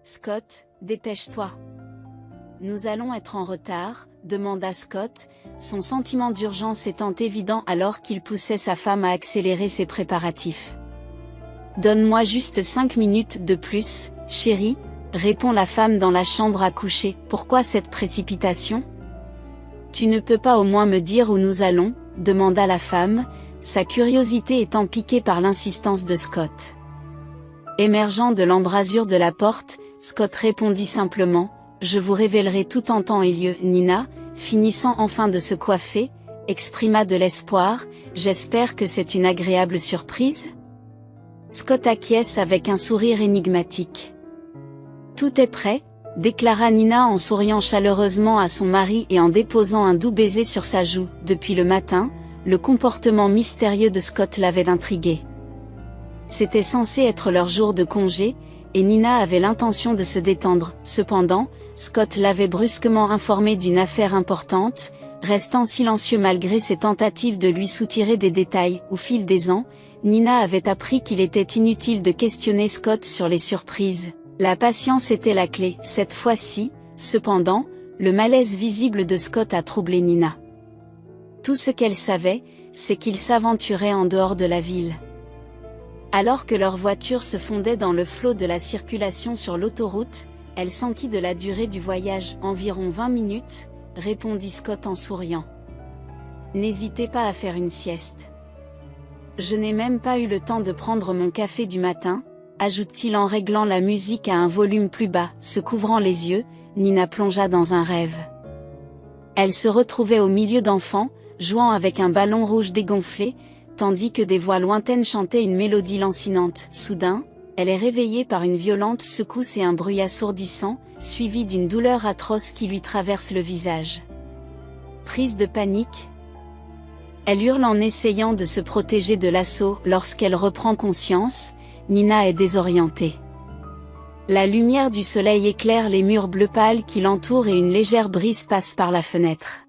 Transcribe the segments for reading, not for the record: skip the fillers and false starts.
Scott, dépêche-toi. Nous allons être en retard, demanda Scott, son sentiment d'urgence étant évident alors qu'il poussait sa femme à accélérer ses préparatifs. Donne-moi juste 5 minutes de plus, chérie, répond la femme dans la chambre à coucher. Pourquoi cette précipitation? Tu ne peux pas au moins me dire où nous allons, demanda la femme, sa curiosité étant piquée par l'insistance de Scott. Émergeant de l'embrasure de la porte, Scott répondit simplement, je vous révélerai tout en temps et lieu. Nina, finissant enfin de se coiffer, exprima de l'espoir, j'espère que c'est une agréable surprise? Scott acquiesce avec un sourire énigmatique. Tout est prêt, déclara Nina en souriant chaleureusement à son mari et en déposant un doux baiser sur sa joue. Depuis le matin, le comportement mystérieux de Scott l'avait intrigué. C'était censé être leur jour de congé, et Nina avait l'intention de se détendre. Cependant, Scott l'avait brusquement informé d'une affaire importante, restant silencieux malgré ses tentatives de lui soutirer des détails. Au fil des ans, Nina avait appris qu'il était inutile de questionner Scott sur les surprises. La patience était la clé. Cette fois-ci, cependant, le malaise visible de Scott a troublé Nina. Tout ce qu'elle savait, c'est qu'il s'aventurait en dehors de la ville. Alors que leur voiture se fondait dans le flot de la circulation sur l'autoroute, elle s'enquit de la durée du voyage. Environ 20 minutes, répondit Scott en souriant. N'hésitez pas à faire une sieste. Je n'ai même pas eu le temps de prendre mon café du matin, ajoute-t-il en réglant la musique à un volume plus bas. Se couvrant les yeux, Nina plongea dans un rêve. Elle se retrouvait au milieu d'enfants, jouant avec un ballon rouge dégonflé, tandis que des voix lointaines chantaient une mélodie lancinante. Soudain, elle est réveillée par une violente secousse et un bruit assourdissant, suivi d'une douleur atroce qui lui traverse le visage. Prise de panique, elle hurle en essayant de se protéger de l'assaut. Lorsqu'elle reprend conscience, Nina est désorientée. La lumière du soleil éclaire les murs bleu pâle qui l'entourent et une légère brise passe par la fenêtre.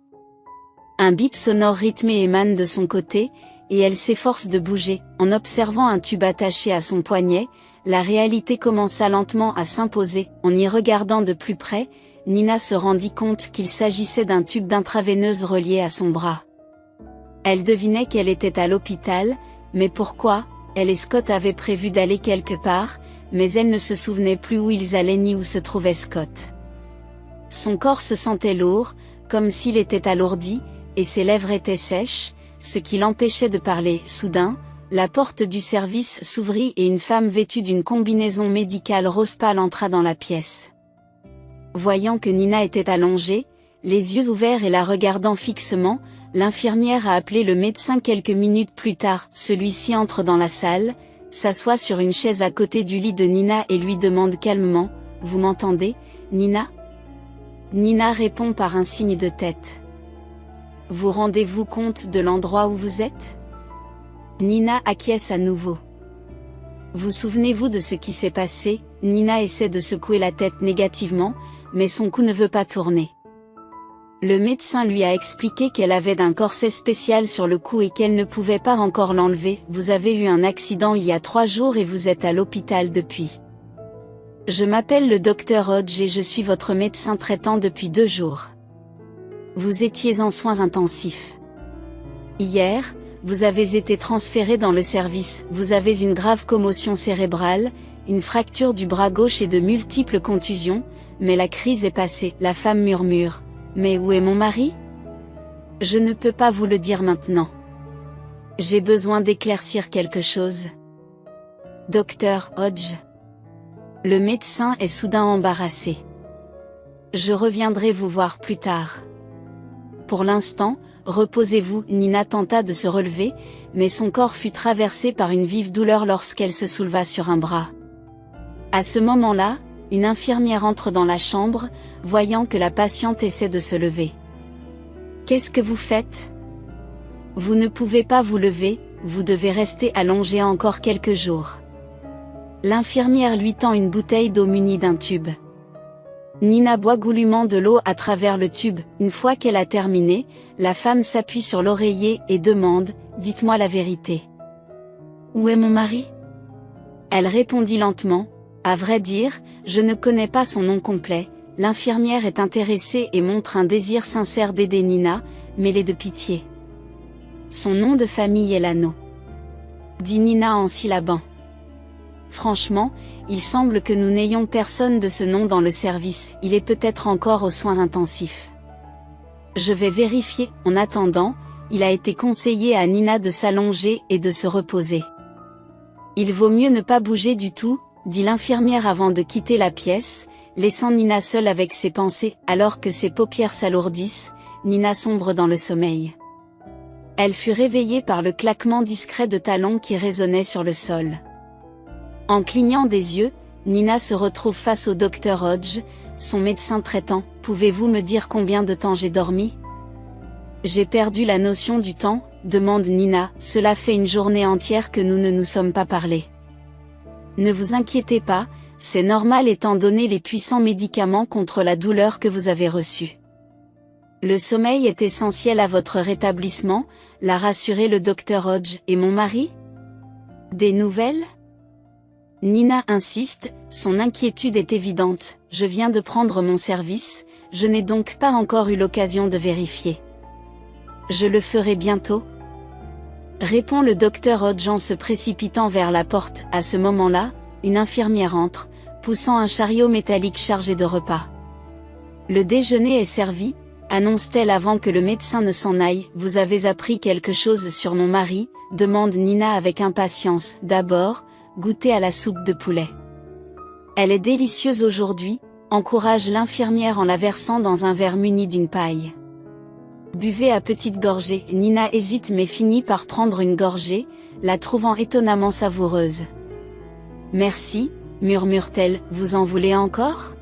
Un bip sonore rythmé émane de son côté, et elle s'efforce de bouger. En observant un tube attaché à son poignet, la réalité commença lentement à s'imposer. En y regardant de plus près, Nina se rendit compte qu'il s'agissait d'un tube d'intraveineuse relié à son bras. Elle devinait qu'elle était à l'hôpital, mais pourquoi? Elle et Scott avaient prévu d'aller quelque part, mais elle ne se souvenait plus où ils allaient ni où se trouvait Scott. Son corps se sentait lourd, comme s'il était alourdi, et ses lèvres étaient sèches, ce qui l'empêchait de parler. Soudain, la porte du service s'ouvrit et une femme vêtue d'une combinaison médicale rose pâle entra dans la pièce. Voyant que Nina était allongée, les yeux ouverts et la regardant fixement, l'infirmière a appelé le médecin quelques minutes plus tard. Celui-ci entre dans la salle, s'assoit sur une chaise à côté du lit de Nina et lui demande calmement, « Vous m'entendez, Nina ?» Nina répond par un signe de tête. « Vous rendez-vous compte de l'endroit où vous êtes ?» Nina acquiesce à nouveau. « Vous souvenez-vous de ce qui s'est passé ?» Nina essaie de secouer la tête négativement, mais son cou ne veut pas tourner. Le médecin lui a expliqué qu'elle avait un corset spécial sur le cou et qu'elle ne pouvait pas encore l'enlever. « Vous avez eu un accident il y a 3 jours et vous êtes à l'hôpital depuis. Je m'appelle le docteur Hodge et je suis votre médecin traitant depuis 2 jours. Vous étiez en soins intensifs. Hier, vous avez été transféré dans le service. Vous avez une grave commotion cérébrale, une fracture du bras gauche et de multiples contusions, mais la crise est passée. » La femme murmure. « Mais où est mon mari ? Je ne peux pas vous le dire maintenant. J'ai besoin d'éclaircir quelque chose. » Docteur Hodge. Le médecin est soudain embarrassé. « Je reviendrai vous voir plus tard. Pour l'instant, reposez-vous. » Nina tenta de se relever, mais son corps fut traversé par une vive douleur lorsqu'elle se souleva sur un bras. À ce moment-là, une infirmière entre dans la chambre, voyant que la patiente essaie de se lever. « Qu'est-ce que vous faites ? Vous ne pouvez pas vous lever, vous devez rester allongé encore quelques jours. » L'infirmière lui tend une bouteille d'eau munie d'un tube. Nina boit goulûment de l'eau à travers le tube. Une fois qu'elle a terminé, la femme s'appuie sur l'oreiller et demande « Dites-moi la vérité. Où est mon mari ?» Elle répondit lentement « À vrai dire, je ne connais pas son nom complet. L'infirmière est intéressée et montre un désir sincère d'aider Nina, mêlé de pitié. Son nom de famille est Lano, dit Nina en syllabant. Franchement, il semble que nous n'ayons personne de ce nom dans le service, il est peut-être encore aux soins intensifs. Je vais vérifier. En attendant, il a été conseillé à Nina de s'allonger et de se reposer. Il vaut mieux ne pas bouger du tout, dit l'infirmière avant de quitter la pièce, laissant Nina seule avec ses pensées. Alors que ses paupières s'alourdissent, Nina sombre dans le sommeil. Elle fut réveillée par le claquement discret de talons qui résonnait sur le sol. En clignant des yeux, Nina se retrouve face au docteur Hodge, son médecin traitant. « Pouvez-vous me dire combien de temps j'ai dormi ?» « J'ai perdu la notion du temps, » demande Nina, « cela fait une journée entière que nous ne nous sommes pas parlé. » « Ne vous inquiétez pas, c'est normal étant donné les puissants médicaments contre la douleur que vous avez reçus. Le sommeil est essentiel à votre rétablissement, » l'a rassuré le docteur Hodge. « Et mon mari ? Des nouvelles ?» Nina insiste, son inquiétude est évidente. « Je viens de prendre mon service, je n'ai donc pas encore eu l'occasion de vérifier. Je le ferai bientôt. » Répond le docteur Hodge en se précipitant vers la porte. À ce moment-là, une infirmière entre, poussant un chariot métallique chargé de repas. « Le déjeuner est servi », annonce-t-elle avant que le médecin ne s'en aille. « Vous avez appris quelque chose sur mon mari ?» demande Nina avec impatience. « D'abord, goûtez à la soupe de poulet. Elle est délicieuse aujourd'hui », encourage l'infirmière en la versant dans un verre muni d'une paille. « Buvez à petites gorgées. » Nina hésite mais finit par prendre une gorgée, la trouvant étonnamment savoureuse. « Merci, » murmure-t-elle, « vous en voulez encore ?»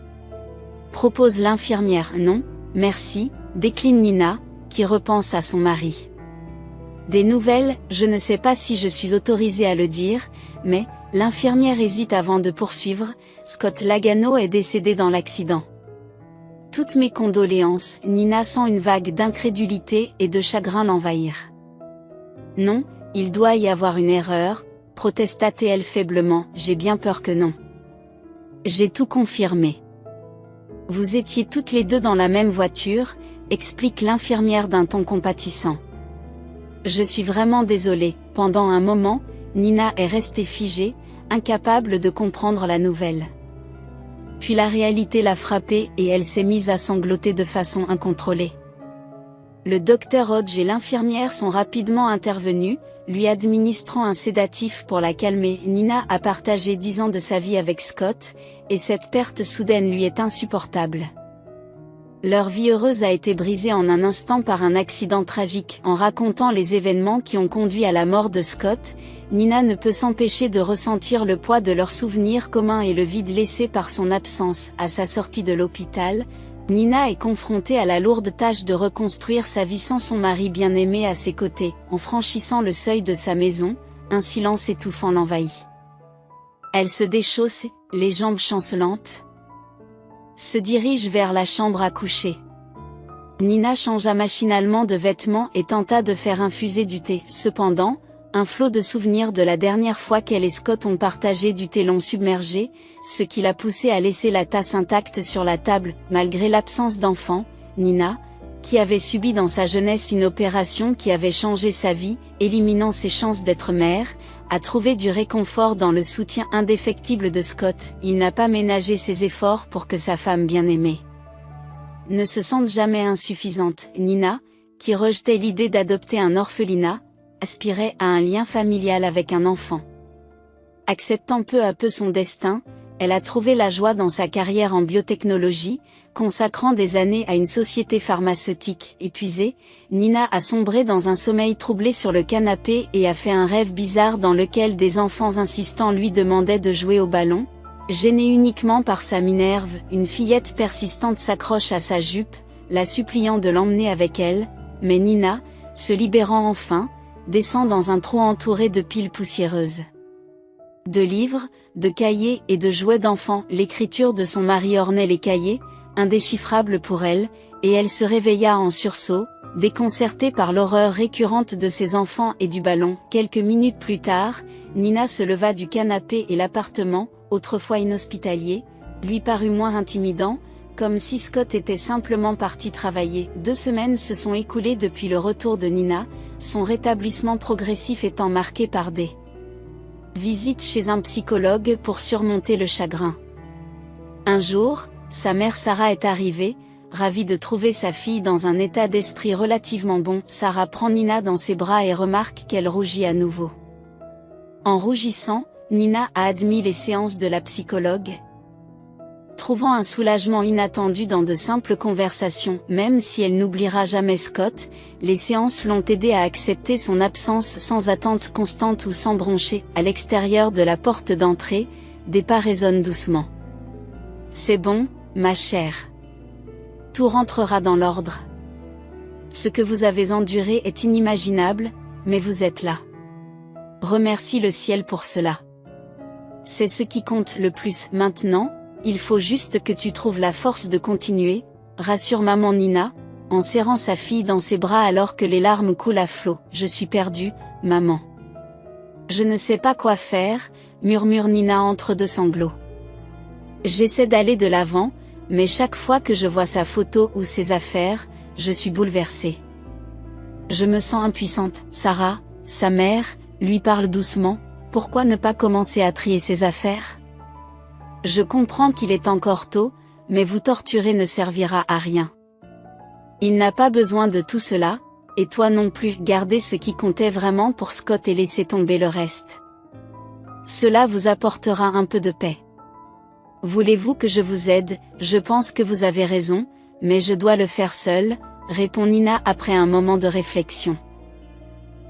propose l'infirmière. « Non, merci », décline Nina, qui repense à son mari. « Des nouvelles, je ne sais pas si je suis autorisée à le dire, mais, » l'infirmière hésite avant de poursuivre, « Scott Lagano est décédé dans l'accident. » « Toutes mes condoléances. » Nina sent une vague d'incrédulité et de chagrin l'envahir. « Non, il doit y avoir une erreur, » protesta-t-elle faiblement. « J'ai bien peur que non. » « J'ai tout confirmé. Vous étiez toutes les deux dans la même voiture, » explique l'infirmière d'un ton compatissant. « Je suis vraiment désolée. » Pendant un moment, Nina est restée figée, incapable de comprendre la nouvelle. Puis la réalité l'a frappée et elle s'est mise à sangloter de façon incontrôlée. Le docteur Hodge et l'infirmière sont rapidement intervenus, lui administrant un sédatif pour la calmer. Nina a partagé 10 ans de sa vie avec Scott, et cette perte soudaine lui est insupportable. Leur vie heureuse a été brisée en un instant par un accident tragique. En racontant les événements qui ont conduit à la mort de Scott, Nina ne peut s'empêcher de ressentir le poids de leurs souvenirs communs et le vide laissé par son absence. À sa sortie de l'hôpital, Nina est confrontée à la lourde tâche de reconstruire sa vie sans son mari bien-aimé à ses côtés. En franchissant le seuil de sa maison, un silence étouffant l'envahit. Elle se déchausse, les jambes chancelantes, se dirige vers la chambre à coucher. Nina changea machinalement de vêtements et tenta de faire infuser du thé. Cependant, un flot de souvenirs de la dernière fois qu'elle et Scott ont partagé du thé l'ont submergée, ce qui l'a poussée à laisser la tasse intacte sur la table. Malgré l'absence d'enfant, Nina, qui avait subi dans sa jeunesse une opération qui avait changé sa vie, éliminant ses chances d'être mère, a trouvé du réconfort dans le soutien indéfectible de Scott. Il n'a pas ménagé ses efforts pour que sa femme bien-aimée ne se sente jamais insuffisante. Nina, qui rejetait l'idée d'adopter un orphelinat, aspirait à un lien familial avec un enfant. Acceptant peu à peu son destin, elle a trouvé la joie dans sa carrière en biotechnologie, consacrant des années à une société pharmaceutique. Épuisée, Nina a sombré dans un sommeil troublé sur le canapé et a fait un rêve bizarre dans lequel des enfants insistants lui demandaient de jouer au ballon. Gênée uniquement par sa Minerve, une fillette persistante s'accroche à sa jupe, la suppliant de l'emmener avec elle, mais Nina, se libérant enfin, descend dans un trou entouré de piles poussiéreuses. De livres, de cahiers et de jouets d'enfants. L'écriture de son mari ornait les cahiers, indéchiffrable pour elle, et elle se réveilla en sursaut, déconcertée par l'horreur récurrente de ses enfants et du ballon. Quelques minutes plus tard, Nina se leva du canapé et l'appartement, autrefois inhospitalier, lui parut moins intimidant, comme si Scott était simplement parti travailler. 2 semaines se sont écoulées depuis le retour de Nina, son rétablissement progressif étant marqué par des visites chez un psychologue pour surmonter le chagrin. Un jour, sa mère Sarah est arrivée, ravie de trouver sa fille dans un état d'esprit relativement bon. Sarah prend Nina dans ses bras et remarque qu'elle rougit à nouveau. En rougissant, Nina a admis les séances de la psychologue, trouvant un soulagement inattendu dans de simples conversations. Même si elle n'oubliera jamais Scott, les séances l'ont aidé à accepter son absence sans attente constante ou sans broncher. À l'extérieur de la porte d'entrée, des pas résonnent doucement. C'est bon, ma chère. Tout rentrera dans l'ordre. Ce que vous avez enduré est inimaginable, mais vous êtes là. Remercie le ciel pour cela. C'est ce qui compte le plus. Maintenant, il faut juste que tu trouves la force de continuer, rassure maman Nina, en serrant sa fille dans ses bras alors que les larmes coulent à flot. Je suis perdue, maman. Je ne sais pas quoi faire, murmure Nina entre deux sanglots. J'essaie d'aller de l'avant, mais chaque fois que je vois sa photo ou ses affaires, je suis bouleversée. Je me sens impuissante. Sarah, sa mère, lui parle doucement. Pourquoi ne pas commencer à trier ses affaires? Je comprends qu'il est encore tôt, mais vous torturer ne servira à rien. Il n'a pas besoin de tout cela, et toi non plus. Gardez ce qui comptait vraiment pour Scott et laissez tomber le reste. Cela vous apportera un peu de paix. Voulez-vous que je vous aide? Je pense que vous avez raison, mais je dois le faire seule, répond Nina après un moment de réflexion.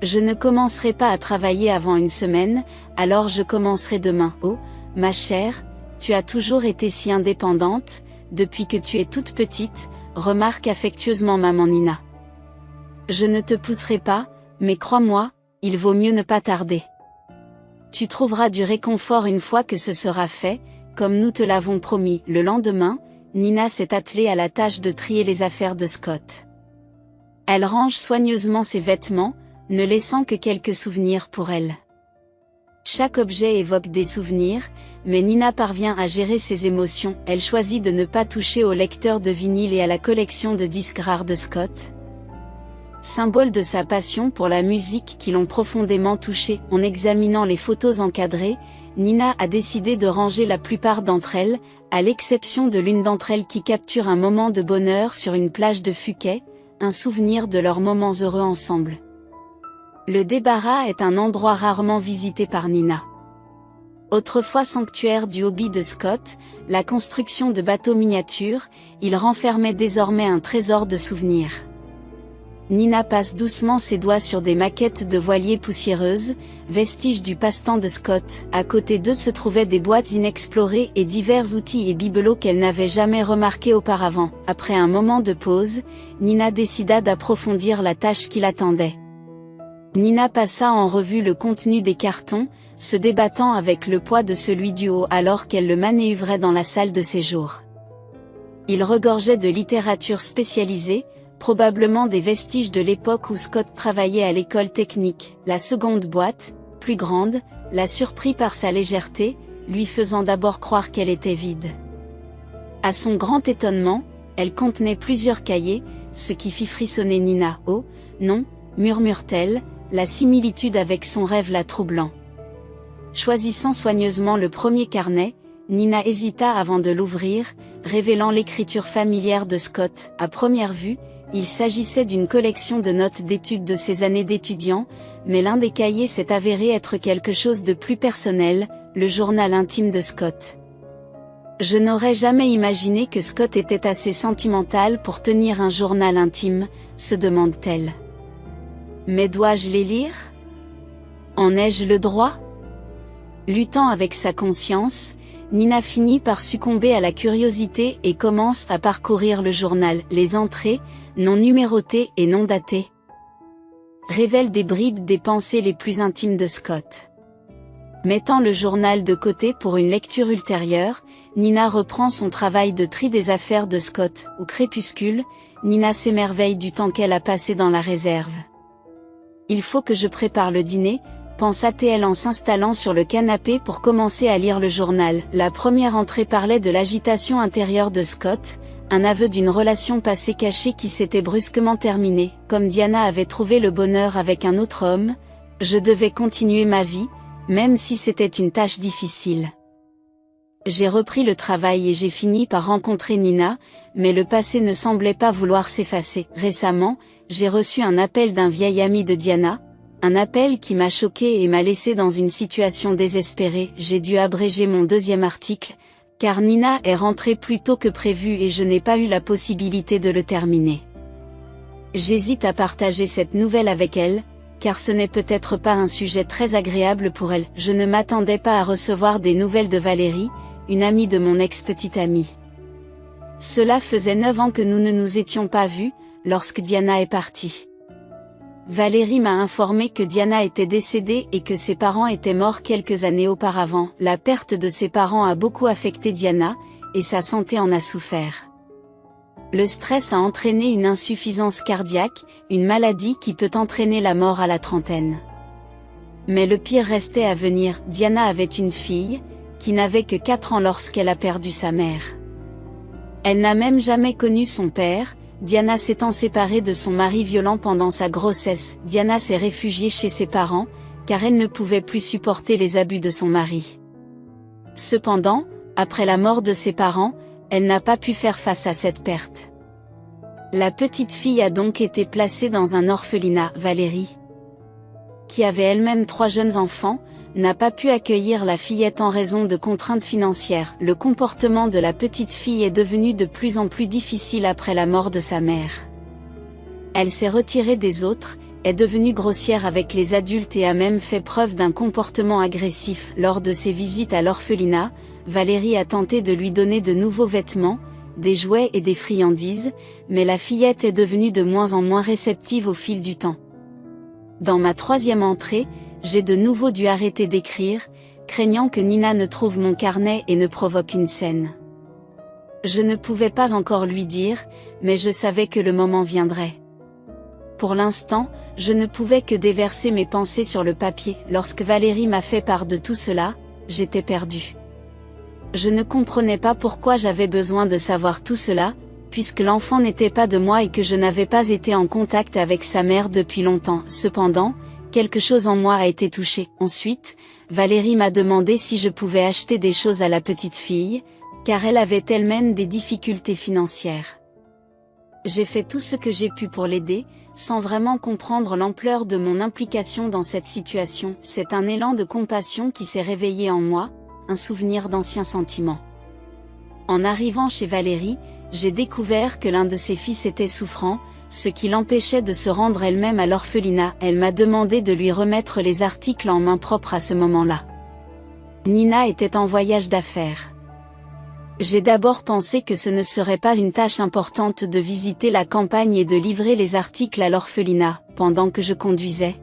Je ne commencerai pas à travailler avant une semaine, alors je commencerai demain. Oh, ma chère, tu as toujours été si indépendante, depuis que tu es toute petite, remarque affectueusement maman Nina. Je ne te pousserai pas, mais crois-moi, il vaut mieux ne pas tarder. Tu trouveras du réconfort une fois que ce sera fait, comme nous te l'avons promis. Le lendemain, Nina s'est attelée à la tâche de trier les affaires de Scott. Elle range soigneusement ses vêtements, ne laissant que quelques souvenirs pour elle. Chaque objet évoque des souvenirs, mais Nina parvient à gérer ses émotions. Elle choisit de ne pas toucher au lecteur de vinyle et à la collection de disques rares de Scott, symbole de sa passion pour la musique qui l'ont profondément touchée. En examinant les photos encadrées, Nina a décidé de ranger la plupart d'entre elles, à l'exception de l'une d'entre elles qui capture un moment de bonheur sur une plage de Phuket, un souvenir de leurs moments heureux ensemble. Le débarras est un endroit rarement visité par Nina. Autrefois sanctuaire du hobby de Scott, la construction de bateaux miniatures, il renfermait désormais un trésor de souvenirs. Nina passe doucement ses doigts sur des maquettes de voiliers poussiéreuses, vestiges du passe-temps de Scott. À côté d'eux se trouvaient des boîtes inexplorées et divers outils et bibelots qu'elle n'avait jamais remarqués auparavant. Après un moment de pause, Nina décida d'approfondir la tâche qui l'attendait. Nina passa en revue le contenu des cartons, se débattant avec le poids de celui du haut alors qu'elle le manœuvrait dans la salle de séjour. Il regorgeait de littérature spécialisée, probablement des vestiges de l'époque où Scott travaillait à l'école technique. La seconde boîte, plus grande, la surprit par sa légèreté, lui faisant d'abord croire qu'elle était vide. À son grand étonnement, elle contenait plusieurs cahiers, ce qui fit frissonner Nina. « Oh, non !» murmure-t-elle, la similitude avec son rêve la troublant. Choisissant soigneusement le premier carnet, Nina hésita avant de l'ouvrir, révélant l'écriture familière de Scott. À première vue, il s'agissait d'une collection de notes d'études de ses années d'étudiant, mais l'un des cahiers s'est avéré être quelque chose de plus personnel, le journal intime de Scott. Je n'aurais jamais imaginé que Scott était assez sentimental pour tenir un journal intime, se demande-t-elle. Mais dois-je les lire? En ai-je le droit? Luttant avec sa conscience, Nina finit par succomber à la curiosité et commence à parcourir le journal. Les entrées, non numérotées et non datées, révèlent des bribes des pensées les plus intimes de Scott. Mettant le journal de côté pour une lecture ultérieure, Nina reprend son travail de tri des affaires de Scott. Au crépuscule, Nina s'émerveille du temps qu'elle a passé dans la réserve. Il faut que je prépare le dîner, pensa-t-elle en s'installant sur le canapé pour commencer à lire le journal. La première entrée parlait de l'agitation intérieure de Scott, un aveu d'une relation passée cachée qui s'était brusquement terminée. Comme Diana avait trouvé le bonheur avec un autre homme, je devais continuer ma vie, même si c'était une tâche difficile. J'ai repris le travail et j'ai fini par rencontrer Nina, mais le passé ne semblait pas vouloir s'effacer. Récemment, j'ai reçu un appel d'un vieil ami de Diana, un appel qui m'a choqué et m'a laissé dans une situation désespérée. J'ai dû abréger mon deuxième article, car Nina est rentrée plus tôt que prévu et je n'ai pas eu la possibilité de le terminer. J'hésite à partager cette nouvelle avec elle, car ce n'est peut-être pas un sujet très agréable pour elle. Je ne m'attendais pas à recevoir des nouvelles de Valérie, une amie de mon ex-petite amie. Cela faisait 9 ans que nous ne nous étions pas vus, lorsque Diana est partie. Valérie m'a informé que Diana était décédée et que ses parents étaient morts quelques années auparavant. La perte de ses parents a beaucoup affecté Diana, et sa santé en a souffert. Le stress a entraîné une insuffisance cardiaque, une maladie qui peut entraîner la mort à la trentaine. Mais le pire restait à venir. Diana avait une fille, qui n'avait que 4 ans lorsqu'elle a perdu sa mère. Elle n'a même jamais connu son père. Diana s'étant séparée de son mari violent pendant sa grossesse. Diana s'est réfugiée chez ses parents, car elle ne pouvait plus supporter les abus de son mari. Cependant, après la mort de ses parents, elle n'a pas pu faire face à cette perte. La petite fille a donc été placée dans un orphelinat. Valérie, qui avait elle-même 3 jeunes enfants, n'a pas pu accueillir la fillette en raison de contraintes financières. Le comportement de la petite fille est devenu de plus en plus difficile après la mort de sa mère. Elle s'est retirée des autres, est devenue grossière avec les adultes et a même fait preuve d'un comportement agressif. Lors de ses visites à l'orphelinat, Valérie a tenté de lui donner de nouveaux vêtements, des jouets et des friandises, mais la fillette est devenue de moins en moins réceptive au fil du temps. Dans ma 3e entrée, j'ai de nouveau dû arrêter d'écrire, craignant que Nina ne trouve mon carnet et ne provoque une scène. Je ne pouvais pas encore lui dire, mais je savais que le moment viendrait. Pour l'instant, je ne pouvais que déverser mes pensées sur le papier. Lorsque Valérie m'a fait part de tout cela, j'étais perdue. Je ne comprenais pas pourquoi j'avais besoin de savoir tout cela, puisque l'enfant n'était pas de moi et que je n'avais pas été en contact avec sa mère depuis longtemps. Cependant, quelque chose en moi a été touché. Ensuite, Valérie m'a demandé si je pouvais acheter des choses à la petite fille, car elle avait elle-même des difficultés financières. J'ai fait tout ce que j'ai pu pour l'aider, sans vraiment comprendre l'ampleur de mon implication dans cette situation. C'est un élan de compassion qui s'est réveillé en moi, un souvenir d'anciens sentiments. En arrivant chez Valérie, j'ai découvert que l'un de ses fils était souffrant, ce qui l'empêchait de se rendre elle-même à l'orphelinat. Elle m'a demandé de lui remettre les articles en main propre à ce moment-là. Nina était en voyage d'affaires. J'ai d'abord pensé que ce ne serait pas une tâche importante de visiter la campagne et de livrer les articles à l'orphelinat, pendant que je conduisais.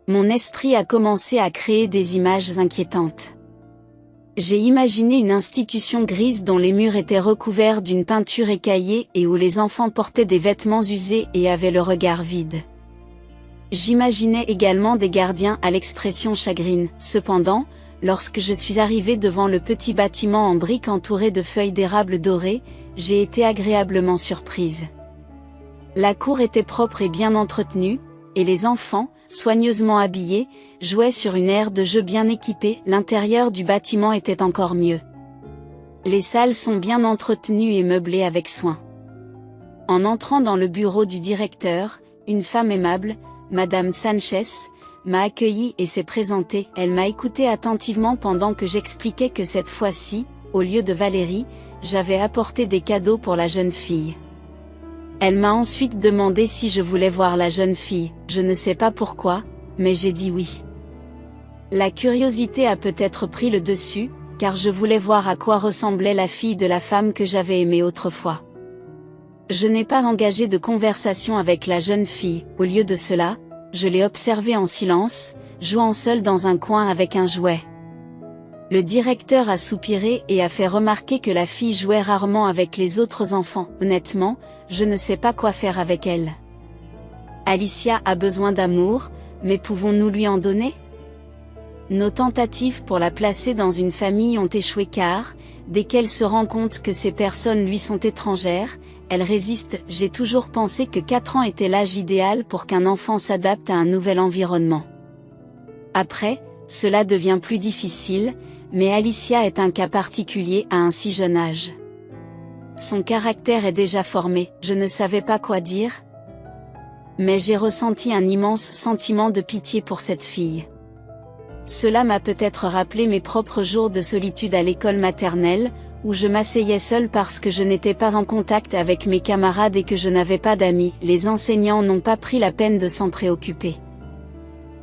Mon esprit a commencé à créer des images inquiétantes. J'ai imaginé une institution grise dont les murs étaient recouverts d'une peinture écaillée et où les enfants portaient des vêtements usés et avaient le regard vide. J'imaginais également des gardiens à l'expression chagrine. Cependant, lorsque je suis arrivée devant le petit bâtiment en briques entouré de feuilles d'érable dorées, j'ai été agréablement surprise. La cour était propre et bien entretenue, et les enfants, soigneusement habillés, jouaient sur une aire de jeu bien équipée. L'intérieur du bâtiment était encore mieux. Les salles sont bien entretenues et meublées avec soin. En entrant dans le bureau du directeur, une femme aimable, Madame Sanchez, m'a accueillie et s'est présentée. Elle m'a écouté attentivement pendant que j'expliquais que cette fois-ci, au lieu de Valérie, j'avais apporté des cadeaux pour la jeune fille. Elle m'a ensuite demandé si je voulais voir la jeune fille. Je ne sais pas pourquoi, mais j'ai dit oui. La curiosité a peut-être pris le dessus, car je voulais voir à quoi ressemblait la fille de la femme que j'avais aimée autrefois. Je n'ai pas engagé de conversation avec la jeune fille. Au lieu de cela, je l'ai observée en silence, jouant seule dans un coin avec un jouet. Le directeur a soupiré et a fait remarquer que la fille jouait rarement avec les autres enfants. Honnêtement, je ne sais pas quoi faire avec elle. Alicia a besoin d'amour, mais pouvons-nous lui en donner? Nos tentatives pour la placer dans une famille ont échoué car, dès qu'elle se rend compte que ces personnes lui sont étrangères, elle résiste. J'ai toujours pensé que 4 ans était l'âge idéal pour qu'un enfant s'adapte à un nouvel environnement. Après, cela devient plus difficile, mais Alicia est un cas particulier à un si jeune âge. Son caractère est déjà formé, je ne savais pas quoi dire. Mais j'ai ressenti un immense sentiment de pitié pour cette fille. Cela m'a peut-être rappelé mes propres jours de solitude à l'école maternelle, où je m'asseyais seule parce que je n'étais pas en contact avec mes camarades et que je n'avais pas d'amis. Les enseignants n'ont pas pris la peine de s'en préoccuper.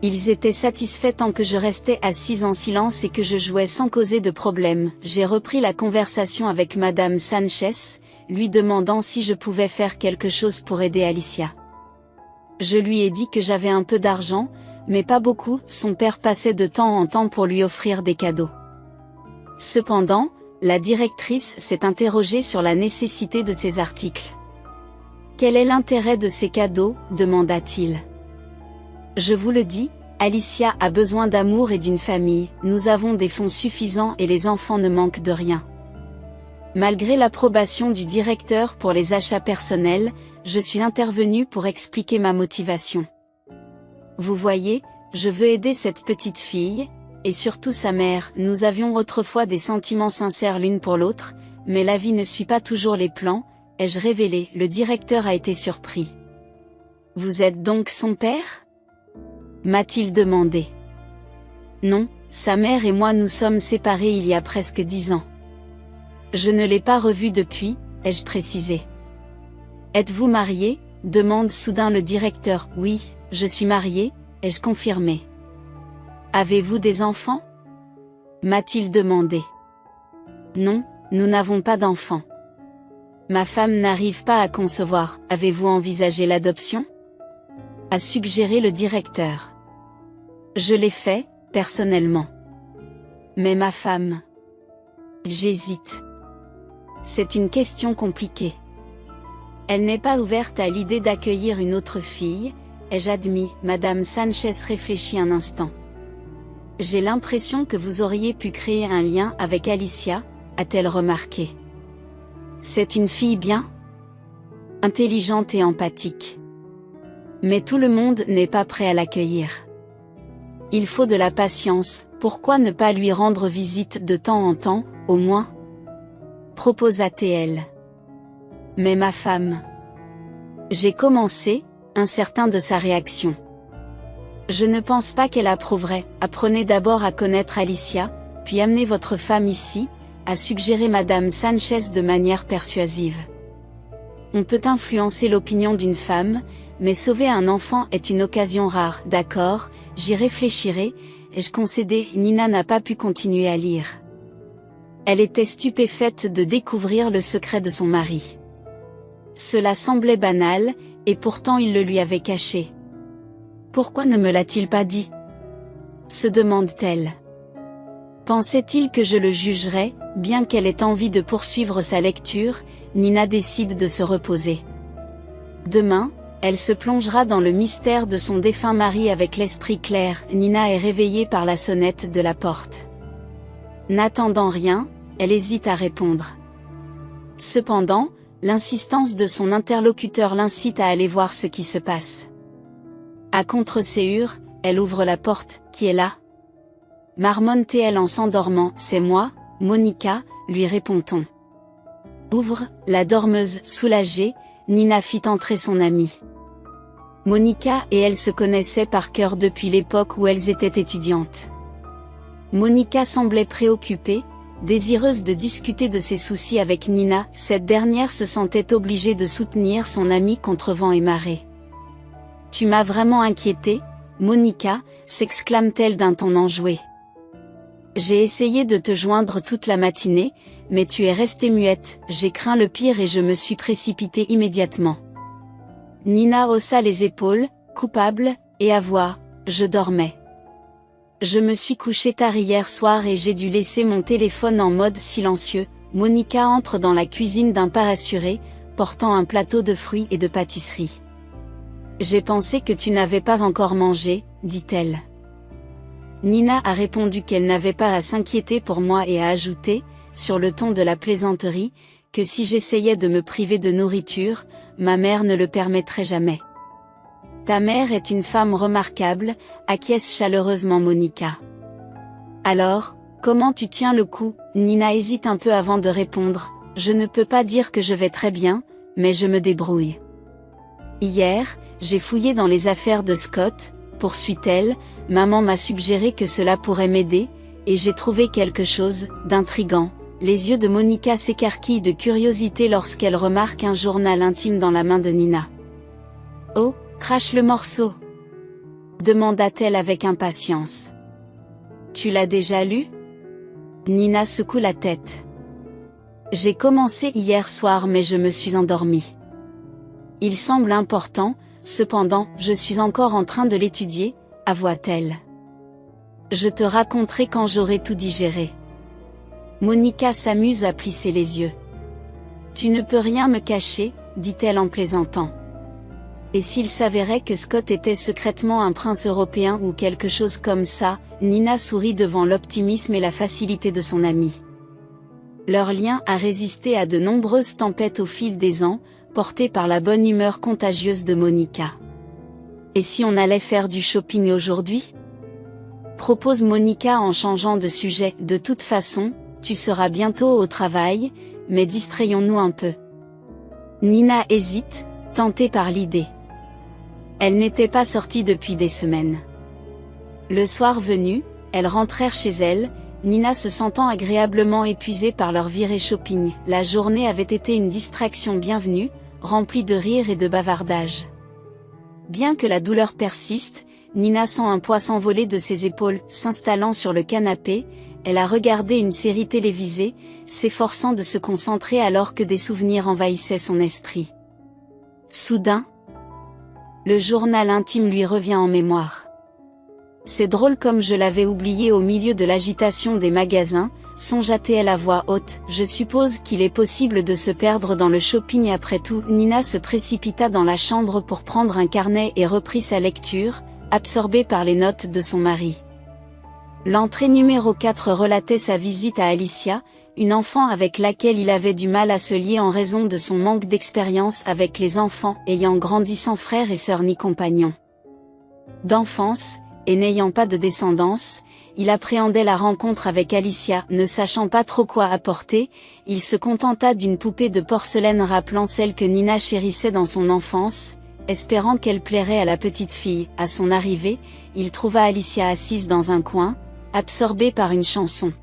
Ils étaient satisfaits tant que je restais assise en silence et que je jouais sans causer de problème. J'ai repris la conversation avec Madame Sanchez, lui demandant si je pouvais faire quelque chose pour aider Alicia. Je lui ai dit que j'avais un peu d'argent, mais pas beaucoup. Son père passait de temps en temps pour lui offrir des cadeaux. Cependant, la directrice s'est interrogée sur la nécessité de ces articles. Quel est l'intérêt de ces cadeaux, demanda-t-il. Je vous le dis, Alicia a besoin d'amour et d'une famille, nous avons des fonds suffisants et les enfants ne manquent de rien. Malgré l'approbation du directeur pour les achats personnels, je suis intervenue pour expliquer ma motivation. Vous voyez, je veux aider cette petite fille, et surtout sa mère. Nous avions autrefois des sentiments sincères l'une pour l'autre, mais la vie ne suit pas toujours les plans, ai-je révélé. Le directeur a été surpris. Vous êtes donc son père? M'a-t-il demandé. Non, sa mère et moi nous sommes séparés il y a presque 10 ans. Je ne l'ai pas revue depuis, ai-je précisé. Êtes-vous marié? Demande soudain le directeur. Oui, je suis marié, ai-je confirmé. Avez-vous des enfants? M'a-t-il demandé. Non, nous n'avons pas d'enfants. Ma femme n'arrive pas à concevoir. Avez-vous envisagé l'adoption? A suggéré le directeur. Je l'ai fait, personnellement. Mais ma femme... J'hésite. C'est une question compliquée. Elle n'est pas ouverte à l'idée d'accueillir une autre fille, ai-je admis. Madame Sanchez réfléchit un instant. J'ai l'impression que vous auriez pu créer un lien avec Alicia, a-t-elle remarqué. C'est une fille bien intelligente et empathique. Mais tout le monde n'est pas prêt à l'accueillir. Il faut de la patience, pourquoi ne pas lui rendre visite de temps en temps, au moins? Proposa-t-elle. Mais ma femme... J'ai commencé, incertain de sa réaction. Je ne pense pas qu'elle approuverait. Apprenez d'abord à connaître Alicia, puis amenez votre femme ici, a suggéré Madame Sanchez de manière persuasive. On peut influencer l'opinion d'une femme, mais sauver un enfant est une occasion rare. D'accord, j'y réfléchirai, ai-je concédé. Nina n'a pas pu continuer à lire. Elle était stupéfaite de découvrir le secret de son mari. Cela semblait banal, et pourtant il le lui avait caché. Pourquoi ne me l'a-t-il pas dit? Se demande-t-elle. Pensait-il que je le jugerais? Bien qu'elle ait envie de poursuivre sa lecture, Nina décide de se reposer. Demain, elle se plongera dans le mystère de son défunt mari avec l'esprit clair. Nina est réveillée par la sonnette de la porte. N'attendant rien, elle hésite à répondre. Cependant, l'insistance de son interlocuteur l'incite à aller voir ce qui se passe. À contre-séhur, elle ouvre la porte. Qui est là? Marmonne-t-elle en s'endormant. C'est moi, Monica, lui répond-on. Ouvre, la dormeuse. Soulagée, Nina fit entrer son amie. Monica et elle se connaissaient par cœur depuis l'époque où elles étaient étudiantes. Monica semblait préoccupée, désireuse de discuter de ses soucis avec Nina. Cette dernière se sentait obligée de soutenir son amie contre vent et marée. Tu m'as vraiment inquiétée, Monica, s'exclame-t-elle d'un ton enjoué. J'ai essayé de te joindre toute la matinée, mais tu es restée muette. J'ai craint le pire et je me suis précipitée immédiatement. Nina haussa les épaules, coupable, et avoua, je dormais. Je me suis couché tard hier soir et j'ai dû laisser mon téléphone en mode silencieux. Monica entre dans la cuisine d'un pas assuré, portant un plateau de fruits et de pâtisserie. J'ai pensé que tu n'avais pas encore mangé, dit-elle. Nina a répondu qu'elle n'avait pas à s'inquiéter pour moi et a ajouté, sur le ton de la plaisanterie, que si j'essayais de me priver de nourriture, ma mère ne le permettrait jamais. Ta mère est une femme remarquable, acquiesce chaleureusement Monica. Alors, comment tu tiens le coup? Nina hésite un peu avant de répondre. Je ne peux pas dire que je vais très bien, mais je me débrouille. Hier, j'ai fouillé dans les affaires de Scott, poursuit-elle, maman m'a suggéré que cela pourrait m'aider, et j'ai trouvé quelque chose d'intrigant. Les yeux de Monica s'écarquillent de curiosité lorsqu'elle remarque un journal intime dans la main de Nina. Oh, crache le morceau, demanda-t-elle avec impatience. Tu l'as déjà lu? Nina secoue la tête. J'ai commencé hier soir mais je me suis endormie. Il semble important, cependant, je suis encore en train de l'étudier, avoua-t-elle. Je te raconterai quand j'aurai tout digéré. Monica s'amuse à plisser les yeux. Tu ne peux rien me cacher, dit-elle en plaisantant. Et s'il s'avérait que Scott était secrètement un prince européen ou quelque chose comme ça, Nina sourit devant l'optimisme et la facilité de son amie. Leur lien a résisté à de nombreuses tempêtes au fil des ans, porté par la bonne humeur contagieuse de Monica. Et si on allait faire du shopping aujourd'hui? Propose Monica en changeant de sujet. De toute façon, tu seras bientôt au travail, mais distrayons-nous un peu. Nina hésite, tentée par l'idée. Elle n'était pas sortie depuis des semaines. Le soir venu, elles rentrèrent chez elles, Nina se sentant agréablement épuisée par leur virée shopping. La journée avait été une distraction bienvenue, remplie de rires et de bavardages. Bien que la douleur persiste, Nina sent un poids s'envoler de ses épaules. S'installant sur le canapé, elle a regardé une série télévisée, s'efforçant de se concentrer alors que des souvenirs envahissaient son esprit. Soudain, le journal intime lui revient en mémoire. C'est drôle comme je l'avais oublié au milieu de l'agitation des magasins, songea-t-elle à voix haute. Je suppose qu'il est possible de se perdre dans le shopping après tout. Nina se précipita dans la chambre pour prendre un carnet et reprit sa lecture, absorbée par les notes de son mari. L'entrée numéro 4 relatait sa visite à Alicia, une enfant avec laquelle il avait du mal à se lier en raison de son manque d'expérience avec les enfants, ayant grandi sans frère et sœur ni compagnon d'enfance, et n'ayant pas de descendance. Il appréhendait la rencontre avec Alicia. Ne sachant pas trop quoi apporter, il se contenta d'une poupée de porcelaine rappelant celle que Nina chérissait dans son enfance, espérant qu'elle plairait à la petite fille. À son arrivée, il trouva Alicia assise dans un coin, absorbée par une chanson.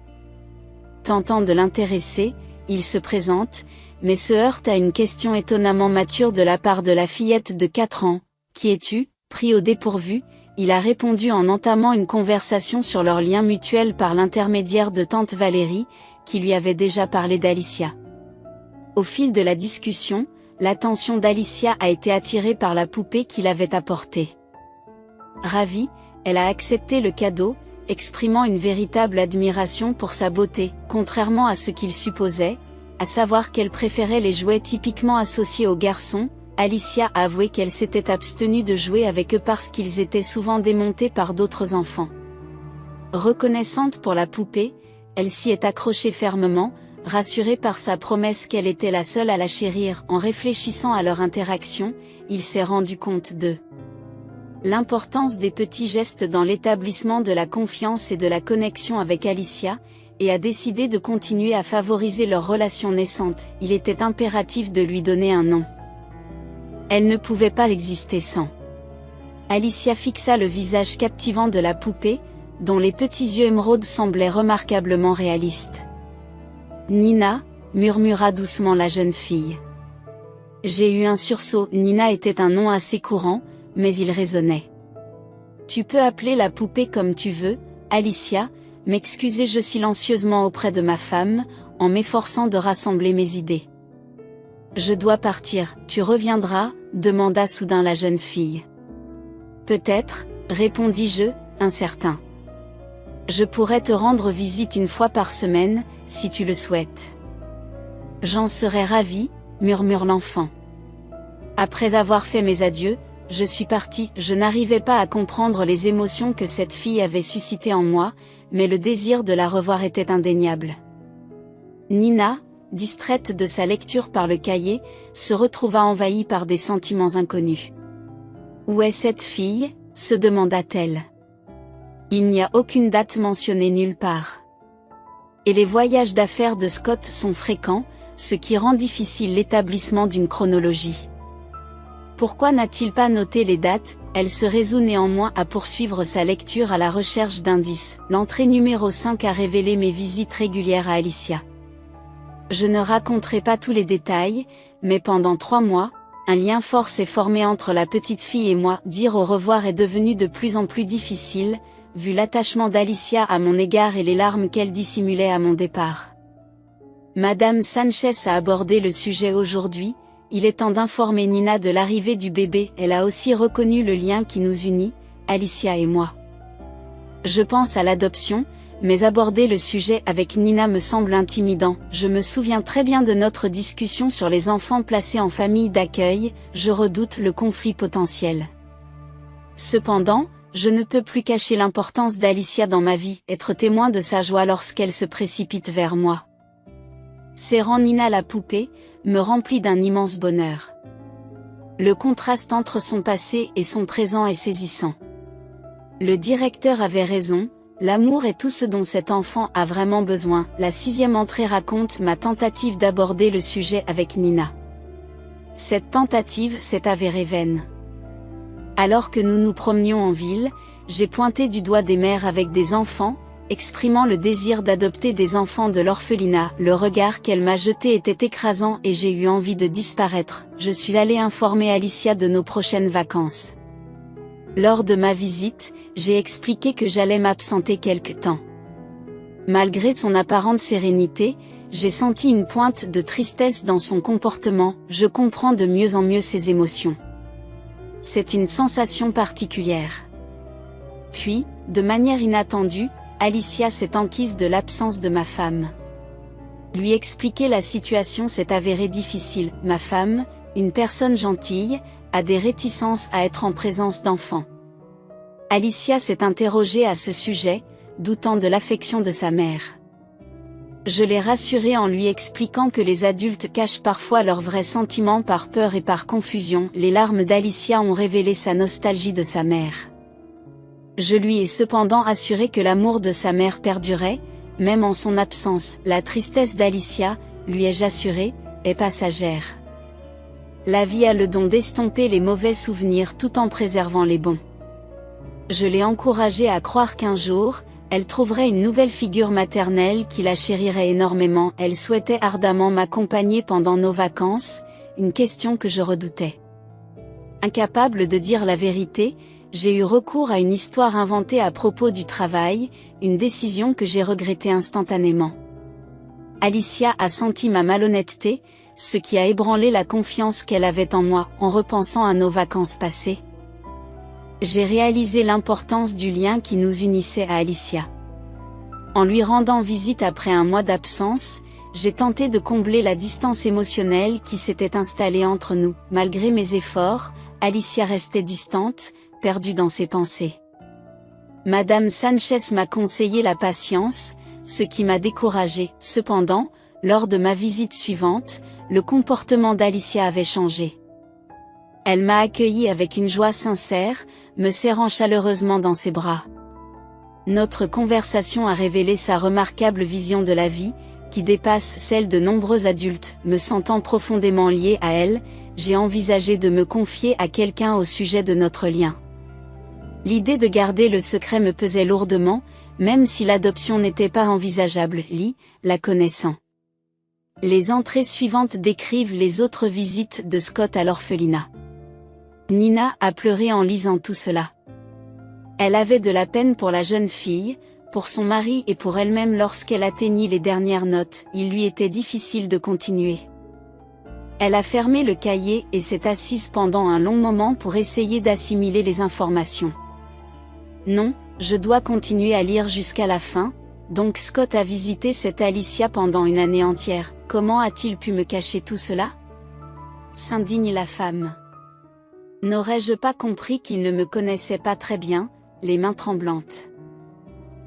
Tentant de l'intéresser, il se présente, mais se heurte à une question étonnamment mature de la part de la fillette de 4 ans. « Qui es-tu » Pris au dépourvu, il a répondu en entamant une conversation sur leur lien mutuel par l'intermédiaire de tante Valérie, qui lui avait déjà parlé d'Alicia. Au fil de la discussion, l'attention d'Alicia a été attirée par la poupée qu'il avait apportée. Ravie, elle a accepté le cadeau, exprimant une véritable admiration pour sa beauté, contrairement à ce qu'il supposait, à savoir qu'elle préférait les jouets typiquement associés aux garçons. Alicia a avoué qu'elle s'était abstenue de jouer avec eux parce qu'ils étaient souvent démontés par d'autres enfants. Reconnaissante pour la poupée, elle s'y est accrochée fermement, rassurée par sa promesse qu'elle était la seule à la chérir. En réfléchissant à leur interaction, il s'est rendu compte de l'importance des petits gestes dans l'établissement de la confiance et de la connexion avec Alicia, et a décidé de continuer à favoriser leur relation naissante. Il était impératif de lui donner un nom. Elle ne pouvait pas exister sans. Alicia fixa le visage captivant de la poupée, dont les petits yeux émeraudes semblaient remarquablement réalistes. Nina, murmura doucement la jeune fille. J'ai eu un sursaut. Nina était un nom assez courant, mais il résonnait. Tu peux appeler la poupée comme tu veux, Alicia, m'excusai-je silencieusement auprès de ma femme, en m'efforçant de rassembler mes idées. Je dois partir, tu reviendras, demanda soudain la jeune fille. Peut-être, répondis-je, incertain. Je pourrais te rendre visite une fois par semaine, si tu le souhaites. J'en serais ravie, murmure l'enfant. Après avoir fait mes adieux, je suis partie. Je n'arrivais pas à comprendre les émotions que cette fille avait suscitées en moi, mais le désir de la revoir était indéniable. Nina, distraite de sa lecture par le cahier, se retrouva envahie par des sentiments inconnus. « Où est cette fille ?» se demanda-t-elle. Il n'y a aucune date mentionnée nulle part. Et les voyages d'affaires de Scott sont fréquents, ce qui rend difficile l'établissement d'une chronologie. Pourquoi n'a-t-il pas noté les dates? Elle se résout néanmoins à poursuivre sa lecture à la recherche d'indices. L'entrée numéro 5 a révélé mes visites régulières à Alicia. Je ne raconterai pas tous les détails, mais pendant 3 mois, un lien fort s'est formé entre la petite fille et moi. Dire au revoir est devenu de plus en plus difficile, vu l'attachement d'Alicia à mon égard et les larmes qu'elle dissimulait à mon départ. Madame Sanchez a abordé le sujet aujourd'hui. Il est temps d'informer Nina de l'arrivée du bébé. Elle a aussi reconnu le lien qui nous unit, Alicia et moi. Je pense à l'adoption, mais aborder le sujet avec Nina me semble intimidant. Je me souviens très bien de notre discussion sur les enfants placés en famille d'accueil, je redoute le conflit potentiel. Cependant, je ne peux plus cacher l'importance d'Alicia dans ma vie, être témoin de sa joie lorsqu'elle se précipite vers moi. Serrant Nina la poupée, me remplit d'un immense bonheur. Le contraste entre son passé et son présent est saisissant. Le directeur avait raison, l'amour est tout ce dont cet enfant a vraiment besoin. La 6e entrée raconte ma tentative d'aborder le sujet avec Nina. Cette tentative s'est avérée vaine. Alors que nous nous promenions en ville, j'ai pointé du doigt des mères avec des enfants, exprimant le désir d'adopter des enfants de l'orphelinat. Le regard qu'elle m'a jeté était écrasant et j'ai eu envie de disparaître. Je suis allée informer Alicia de nos prochaines vacances. Lors de ma visite, j'ai expliqué que j'allais m'absenter quelque temps. Malgré son apparente sérénité, j'ai senti une pointe de tristesse dans son comportement. Je comprends de mieux en mieux ses émotions. C'est une sensation particulière. Puis, de manière inattendue, Alicia s'est enquise de l'absence de ma femme. Lui expliquer la situation s'est avéré difficile. Ma femme, une personne gentille, a des réticences à être en présence d'enfants. Alicia s'est interrogée à ce sujet, doutant de l'affection de sa mère. Je l'ai rassurée en lui expliquant que les adultes cachent parfois leurs vrais sentiments par peur et par confusion. Les larmes d'Alicia ont révélé sa nostalgie de sa mère. Je lui ai cependant assuré que l'amour de sa mère perdurait, même en son absence. La tristesse d'Alicia, lui ai-je assuré, est passagère. La vie a le don d'estomper les mauvais souvenirs tout en préservant les bons. Je l'ai encouragée à croire qu'un jour, elle trouverait une nouvelle figure maternelle qui la chérirait énormément. Elle souhaitait ardemment m'accompagner pendant nos vacances, une question que je redoutais. Incapable de dire la vérité, j'ai eu recours à une histoire inventée à propos du travail, une décision que j'ai regrettée instantanément. Alicia a senti ma malhonnêteté, ce qui a ébranlé la confiance qu'elle avait en moi. En repensant à nos vacances passées, j'ai réalisé l'importance du lien qui nous unissait à Alicia. En lui rendant visite après un mois d'absence, j'ai tenté de combler la distance émotionnelle qui s'était installée entre nous. Malgré mes efforts, Alicia restait distante, perdue dans ses pensées. Madame Sanchez m'a conseillé la patience, ce qui m'a découragée. Cependant, lors de ma visite suivante, le comportement d'Alicia avait changé. Elle m'a accueillie avec une joie sincère, me serrant chaleureusement dans ses bras. Notre conversation a révélé sa remarquable vision de la vie, qui dépasse celle de nombreux adultes. Me sentant profondément liée à elle, j'ai envisagé de me confier à quelqu'un au sujet de notre lien. L'idée de garder le secret me pesait lourdement, même si l'adoption n'était pas envisageable. La connaissant. Les entrées suivantes décrivent les autres visites de Scott à l'orphelinat. Nina a pleuré en lisant tout cela. Elle avait de la peine pour la jeune fille, pour son mari et pour elle-même lorsqu'elle atteignit les dernières notes. Il lui était difficile de continuer. Elle a fermé le cahier et s'est assise pendant un long moment pour essayer d'assimiler les informations. Non, Je dois continuer à lire jusqu'à la fin, donc Scott a visité cette Alicia pendant une année entière, comment a-t-il pu me cacher tout cela? S'indigne la femme. N'aurais-je pas compris qu'il ne me connaissait pas très bien, les mains tremblantes.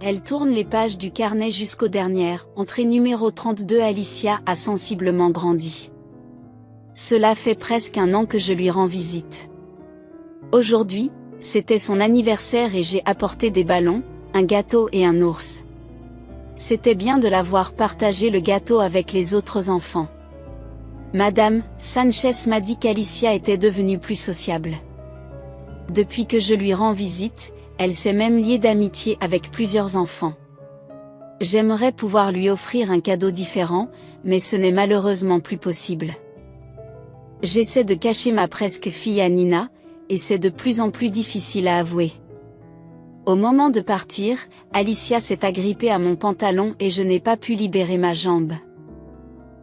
Elle tourne les pages du carnet jusqu'aux dernières, entrée numéro 32. Alicia a sensiblement grandi. Cela fait presque un an que je lui rends visite. Aujourd'hui, c'était son anniversaire et j'ai apporté des ballons, un gâteau et un ours. C'était bien de la voir partager le gâteau avec les autres enfants. Madame Sanchez m'a dit qu'Alicia était devenue plus sociable. Depuis que je lui rends visite, elle s'est même liée d'amitié avec plusieurs enfants. J'aimerais pouvoir lui offrir un cadeau différent, mais ce n'est malheureusement plus possible. J'essaie de cacher ma presque fille à Nina, et c'est de plus en plus difficile à avouer. Au moment de partir, Alicia s'est agrippée à mon pantalon et je n'ai pas pu libérer ma jambe.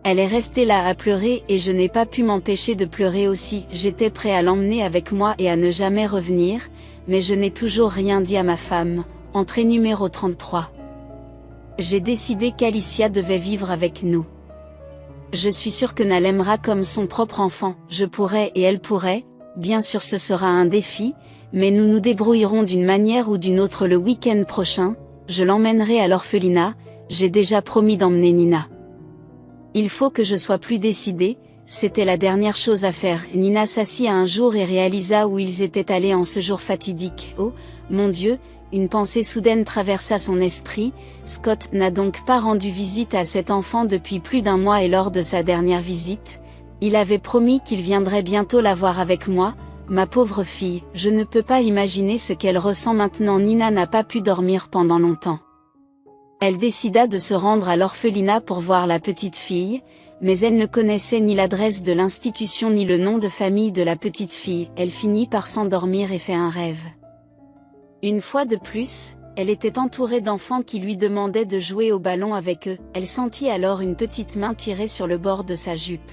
Elle est restée là à pleurer et je n'ai pas pu m'empêcher de pleurer aussi. J'étais prêt à l'emmener avec moi et à ne jamais revenir, mais je n'ai toujours rien dit à ma femme. Entrée numéro 33. J'ai décidé qu'Alicia devait vivre avec nous. Je suis sûre que Nina l'aimera comme son propre enfant. Je pourrais et elle pourrait, bien sûr ce sera un défi, mais nous nous débrouillerons d'une manière ou d'une autre le week-end prochain. Je l'emmènerai à l'orphelinat, j'ai déjà promis d'emmener Nina. Il faut que je sois plus décidée, c'était la dernière chose à faire. Nina s'assit un jour et réalisa où ils étaient allés en ce jour fatidique. Oh, mon Dieu, une pensée soudaine traversa son esprit. Scott n'a donc pas rendu visite à cet enfant depuis plus d'un mois et lors de sa dernière visite, il avait promis qu'il viendrait bientôt la voir avec moi. Ma pauvre fille, je ne peux pas imaginer ce qu'elle ressent maintenant. Nina n'a pas pu dormir pendant longtemps. Elle décida de se rendre à l'orphelinat pour voir la petite fille, mais elle ne connaissait ni l'adresse de l'institution ni le nom de famille de la petite fille. Elle finit par s'endormir et fait un rêve. Une fois de plus, elle était entourée d'enfants qui lui demandaient de jouer au ballon avec eux. Elle sentit alors une petite main tirer sur le bord de sa jupe.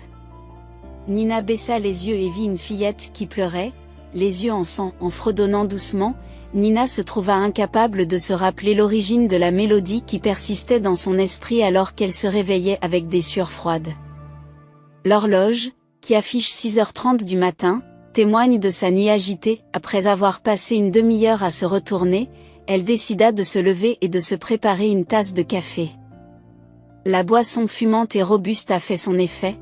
Nina baissa les yeux et vit une fillette qui pleurait, les yeux en sang. En fredonnant doucement, Nina se trouva incapable de se rappeler l'origine de la mélodie qui persistait dans son esprit alors qu'elle se réveillait avec des sueurs froides. L'horloge, qui affiche 6h30 du matin, témoigne de sa nuit agitée. Après avoir passé une demi-heure à se retourner, elle décida de se lever et de se préparer une tasse de café. La boisson fumante et robuste a fait son effet.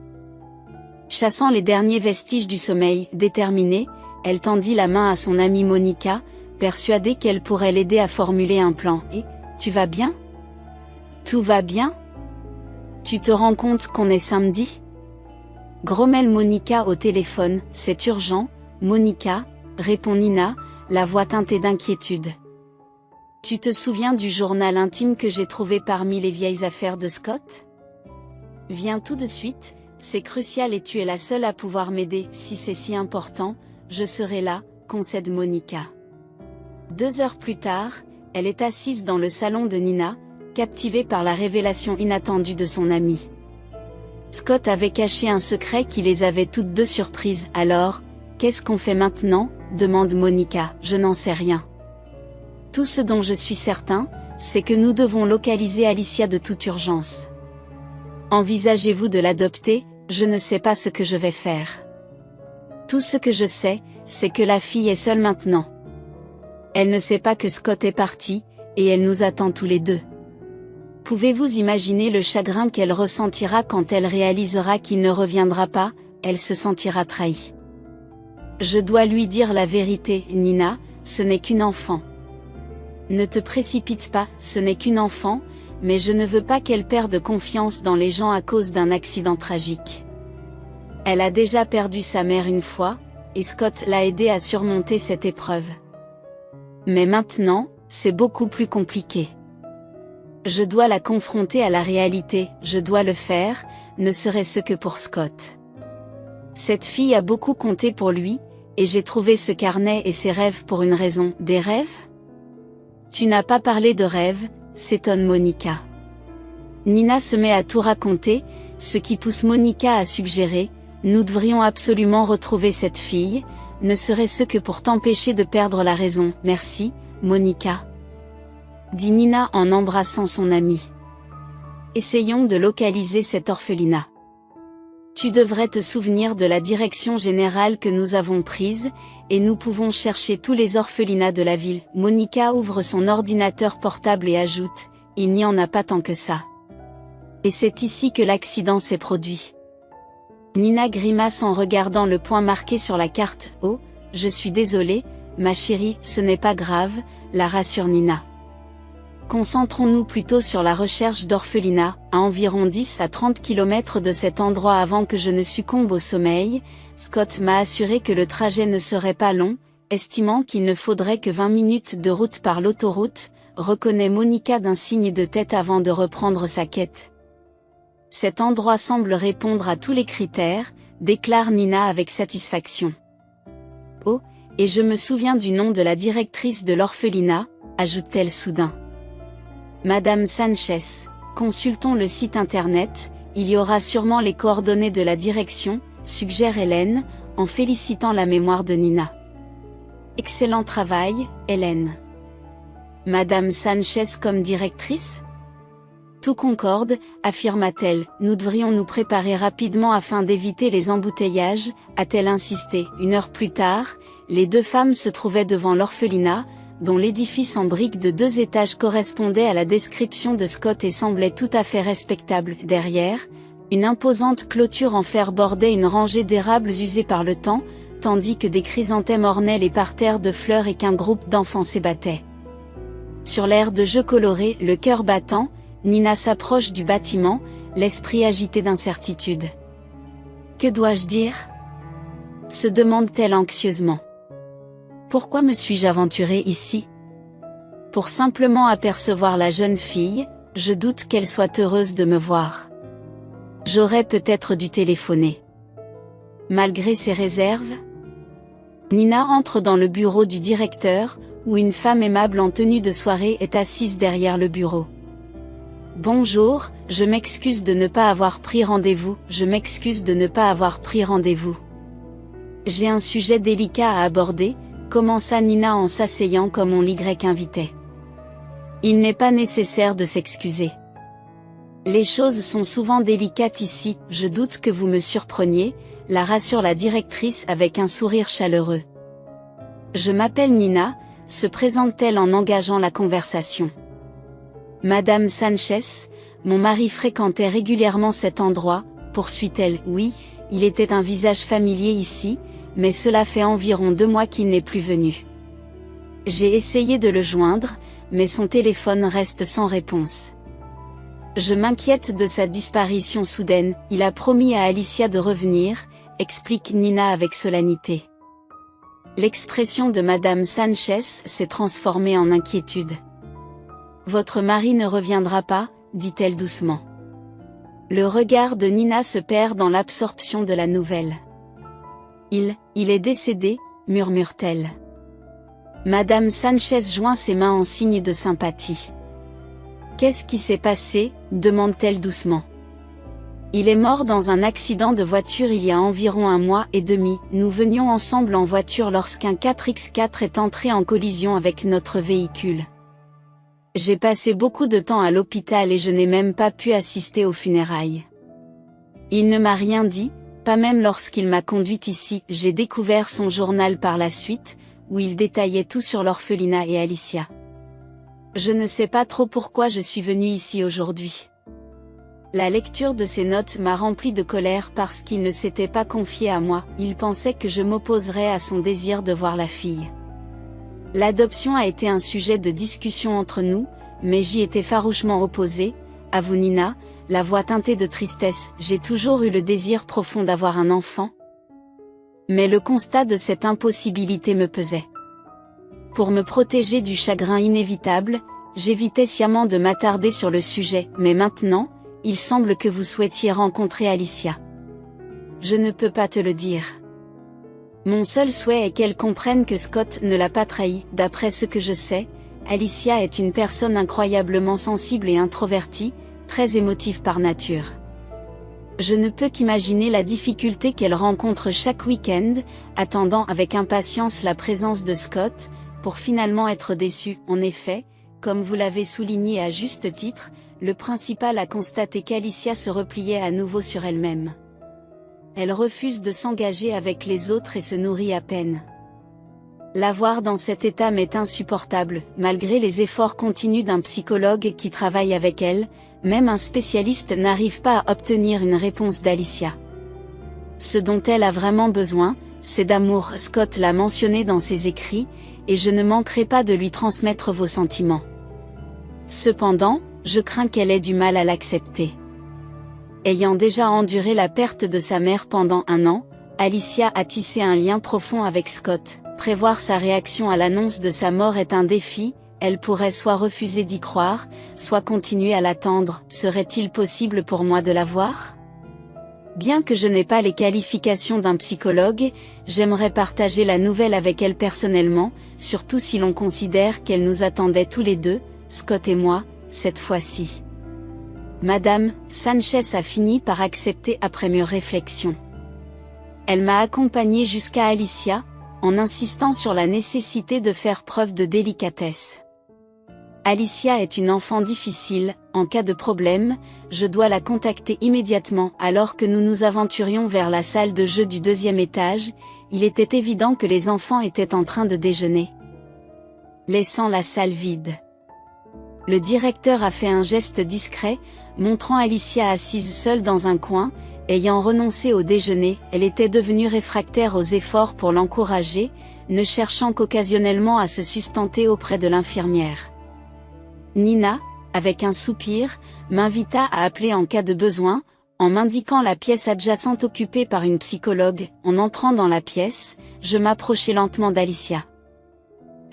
Chassant les derniers vestiges du sommeil, déterminée, elle tendit la main à son amie Monica, persuadée qu'elle pourrait l'aider à formuler un plan. « Et, tu vas bien? Tout va bien? Tu te rends compte qu'on est samedi ?» grommelle Monica au téléphone. « C'est urgent, Monica, » répond Nina, la voix teintée d'inquiétude. « Tu te souviens du journal intime que j'ai trouvé parmi les vieilles affaires de Scott? Viens tout de suite, c'est crucial et tu es la seule à pouvoir m'aider. Si c'est si important, je serai là, » concède Monica. 2 heures plus tard, elle est assise dans le salon de Nina, captivée par la révélation inattendue de son amie. Scott avait caché un secret qui les avait toutes deux surprises. « Alors, qu'est-ce qu'on fait maintenant ?» demande Monica. « Je n'en sais rien. Tout ce dont je suis certain, c'est que nous devons localiser Alicia de toute urgence. Envisagez-vous de l'adopter? Je ne sais pas ce que je vais faire. Tout ce que je sais, c'est que la fille est seule maintenant. Elle ne sait pas que Scott est parti, et elle nous attend tous les deux. Pouvez-vous imaginer le chagrin qu'elle ressentira quand elle réalisera qu'il ne reviendra pas? Elle se sentira trahie. Je dois lui dire la vérité, Nina, ce n'est qu'une enfant. Ne te précipite pas, ce n'est qu'une enfant, mais je ne veux pas qu'elle perde confiance dans les gens à cause d'un accident tragique. Elle a déjà perdu sa mère une fois, et Scott l'a aidée à surmonter cette épreuve. Mais maintenant, c'est beaucoup plus compliqué. Je dois la confronter à la réalité, je dois le faire, ne serait-ce que pour Scott. Cette fille a beaucoup compté pour lui, et j'ai trouvé ce carnet et ses rêves pour une raison. Des rêves? Tu n'as pas parlé de rêves, s'étonne Monica. Nina se met à tout raconter, ce qui pousse Monica à suggérer, nous devrions absolument retrouver cette fille, ne serait-ce que pour t'empêcher de perdre la raison. Merci, Monica. dit Nina en embrassant son amie. Essayons de localiser cet orphelinat. Tu devrais te souvenir de la direction générale que nous avons prise, et nous pouvons chercher tous les orphelinats de la ville. Monica ouvre son ordinateur portable et ajoute, il n'y en a pas tant que ça. Et c'est ici que l'accident s'est produit. Nina grimace en regardant le point marqué sur la carte. Oh, je suis désolée, ma chérie, ce n'est pas grave, la rassure Nina. Concentrons-nous plutôt sur la recherche d'orphelinats, à environ 10 à 30 km de cet endroit avant que je ne succombe au sommeil. Scott m'a assuré que le trajet ne serait pas long, estimant qu'il ne faudrait que 20 minutes de route par l'autoroute, reconnaît Monica d'un signe de tête avant de reprendre sa quête. Cet endroit semble répondre à tous les critères, déclare Nina avec satisfaction. Oh, et je me souviens du nom de la directrice de l'orphelinat, ajoute-t-elle soudain. Madame Sanchez, consultons le site internet, il y aura sûrement les coordonnées de la direction, suggère Hélène, en félicitant la mémoire de Nina. Excellent travail, Hélène. Madame Sanchez comme directrice ? Tout concorde, affirma-t-elle, nous devrions nous préparer rapidement afin d'éviter les embouteillages, a-t-elle insisté. 1 heure plus tard, les deux femmes se trouvaient devant l'orphelinat, dont l'édifice en briques de 2 étages correspondait à la description de Scott et semblait tout à fait respectable. Derrière, une imposante clôture en fer bordait une rangée d'érables usés par le temps, tandis que des chrysanthèmes ornaient les parterres de fleurs et qu'un groupe d'enfants s'ébattait. Sur l'air de jeu coloré, le cœur battant, Nina s'approche du bâtiment, l'esprit agité d'incertitude. Que dois-je dire ? Se demande-t-elle anxieusement. Pourquoi me suis-je aventurée ici ? Pour simplement apercevoir la jeune fille, je doute qu'elle soit heureuse de me voir. J'aurais peut-être dû téléphoner. Malgré ses réserves ? Nina entre dans le bureau du directeur, où une femme aimable en tenue de soirée est assise derrière le bureau. Bonjour, je m'excuse de ne pas avoir pris rendez-vous, J'ai un sujet délicat à aborder, commença Nina en s'asseyant comme on l'y invitait. Il n'est pas nécessaire de s'excuser. Les choses sont souvent délicates ici, je doute que vous me surpreniez, la rassure la directrice avec un sourire chaleureux. Je m'appelle Nina, se présente-t-elle en engageant la conversation. Madame Sanchez, mon mari fréquentait régulièrement cet endroit, poursuit-elle. Oui, il était un visage familier ici, mais cela fait environ 2 mois qu'il n'est plus venu. J'ai essayé de le joindre, mais son téléphone reste sans réponse. Je m'inquiète de sa disparition soudaine, il a promis à Alicia de revenir, explique Nina avec solennité. L'expression de Madame Sanchez s'est transformée en inquiétude. Votre mari ne reviendra pas, dit-elle doucement. Le regard de Nina se perd dans l'absorption de la nouvelle. Il est décédé, murmure-t-elle. Madame Sanchez joint ses mains en signe de sympathie. Qu'est-ce qui s'est passé, demande-t-elle doucement. Il est mort dans un accident de voiture il y a environ 1 mois et demi. Nous venions ensemble en voiture lorsqu'un 4x4 est entré en collision avec notre véhicule. J'ai passé beaucoup de temps à l'hôpital et je n'ai même pas pu assister aux funérailles. Il ne m'a rien dit, pas même lorsqu'il m'a conduite ici. J'ai découvert son journal par la suite, où il détaillait tout sur l'orphelinat et Alicia. Je ne sais pas trop pourquoi je suis venue ici aujourd'hui. La lecture de ces notes m'a rempli de colère parce qu'il ne s'était pas confié à moi, il pensait que je m'opposerais à son désir de voir la fille. L'adoption a été un sujet de discussion entre nous, mais j'y étais farouchement opposée, avoue Nina, la voix teintée de tristesse. J'ai toujours eu le désir profond d'avoir un enfant. Mais le constat de cette impossibilité me pesait. Pour me protéger du chagrin inévitable, j'évitais sciemment de m'attarder sur le sujet, mais maintenant, il semble que vous souhaitiez rencontrer Alicia. Je ne peux pas te le dire. Mon seul souhait est qu'elle comprenne que Scott ne l'a pas trahi. D'après ce que je sais, Alicia est une personne incroyablement sensible et introvertie, très émotive par nature. Je ne peux qu'imaginer la difficulté qu'elle rencontre chaque week-end, attendant avec impatience la présence de Scott, pour finalement être déçue. En effet, Comme vous l'avez souligné à juste titre, le principal a constaté qu'Alicia se repliait à nouveau sur elle-même. Elle refuse de s'engager avec les autres et se nourrit à peine. La voir dans cet état m'est insupportable, malgré les efforts continus d'un psychologue qui travaille avec elle, même un spécialiste n'arrive pas à obtenir une réponse d'Alicia. Ce dont elle a vraiment besoin, c'est d'amour. Scott l'a mentionné dans ses écrits, et je ne manquerai pas de lui transmettre vos sentiments. Cependant, je crains qu'elle ait du mal à l'accepter. Ayant déjà enduré la perte de sa mère pendant 1 an, Alicia a tissé un lien profond avec Scott. Prévoir sa réaction à l'annonce de sa mort est un défi, elle pourrait soit refuser d'y croire, soit continuer à l'attendre. Serait-il possible pour moi de la voir ? Bien que je n'ai pas les qualifications d'un psychologue, j'aimerais partager la nouvelle avec elle personnellement, surtout si l'on considère qu'elle nous attendait tous les deux, Scott et moi, cette fois-ci. Madame Sanchez a fini par accepter après mûre réflexion. Elle m'a accompagnée jusqu'à Alicia, en insistant sur la nécessité de faire preuve de délicatesse. Alicia est une enfant difficile, en cas de problème, je dois la contacter immédiatement. Alors que nous nous aventurions vers la salle de jeu du 2e étage, il était évident que les enfants étaient en train de déjeuner, laissant la salle vide. Le directeur a fait un geste discret, montrant Alicia assise seule dans un coin. Ayant renoncé au déjeuner, elle était devenue réfractaire aux efforts pour l'encourager, ne cherchant qu'occasionnellement à se sustenter auprès de l'infirmière. Nina, avec un soupir, m'invita à appeler en cas de besoin, en m'indiquant la pièce adjacente occupée par une psychologue. En entrant dans la pièce, je m'approchai lentement d'Alicia.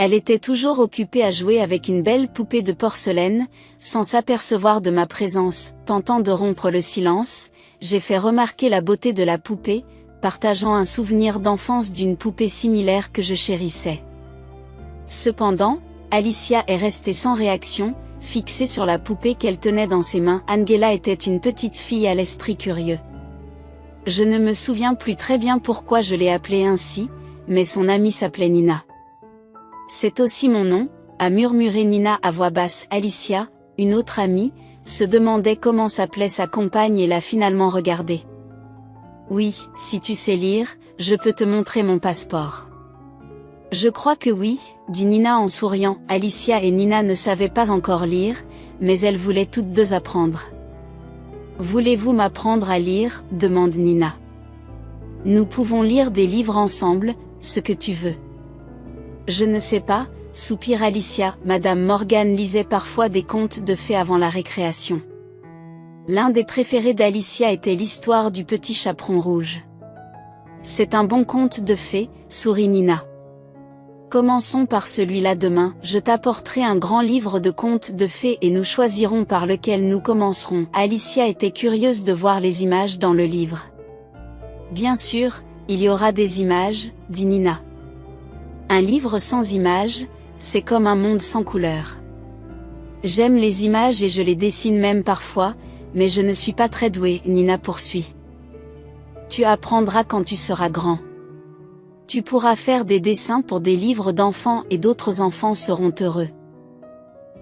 Elle était toujours occupée à jouer avec une belle poupée de porcelaine, sans s'apercevoir de ma présence. Tentant de rompre le silence, j'ai fait remarquer la beauté de la poupée, partageant un souvenir d'enfance d'une poupée similaire que je chérissais. Cependant, Alicia est restée sans réaction, fixée sur la poupée qu'elle tenait dans ses mains. Angela était une petite fille à l'esprit curieux. Je ne me souviens plus très bien pourquoi je l'ai appelée ainsi, mais son amie s'appelait Nina. C'est aussi mon nom, a murmuré Nina à voix basse. Alicia, une autre amie, se demandait comment s'appelait sa compagne et l'a finalement regardée. Oui, si tu sais lire, je peux te montrer mon passeport. Je crois que oui, dit Nina en souriant. Alicia et Nina ne savaient pas encore lire, mais elles voulaient toutes deux apprendre. Voulez-vous m'apprendre à lire, demande Nina. Nous pouvons lire des livres ensemble, ce que tu veux. Je ne sais pas, soupire Alicia. Madame Morgan lisait parfois des contes de fées avant la récréation. L'un des préférés d'Alicia était l'histoire du petit chaperon rouge. C'est un bon conte de fées, sourit Nina. Commençons par celui-là demain. Je t'apporterai un grand livre de contes de fées et nous choisirons par lequel nous commencerons. Alicia était curieuse de voir les images dans le livre. Bien sûr, il y aura des images, dit Nina. Un livre sans images, c'est comme un monde sans couleurs. J'aime les images et je les dessine même parfois, mais je ne suis pas très douée, Nina poursuit. Tu apprendras quand tu seras grand. Tu pourras faire des dessins pour des livres d'enfants et d'autres enfants seront heureux.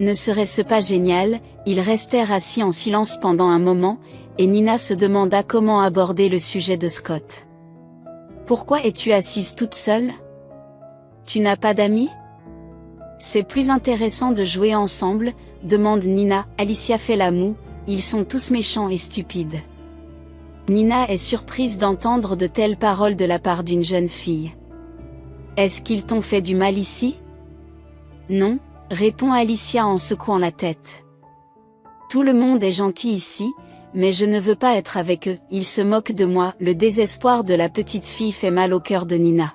Ne serait-ce pas génial? Ils restèrent assis en silence pendant un moment, et Nina se demanda comment aborder le sujet de Scott. Pourquoi es-tu assise toute seule? Tu n'as pas d'amis? C'est plus intéressant de jouer ensemble, demande Nina. Alicia fait la moue, ils sont tous méchants et stupides. Nina est surprise d'entendre de telles paroles de la part d'une jeune fille. Est-ce qu'ils t'ont fait du mal ici? Non, répond Alicia en secouant la tête. Tout le monde est gentil ici, mais je ne veux pas être avec eux, ils se moquent de moi. Le désespoir de la petite fille fait mal au cœur de Nina.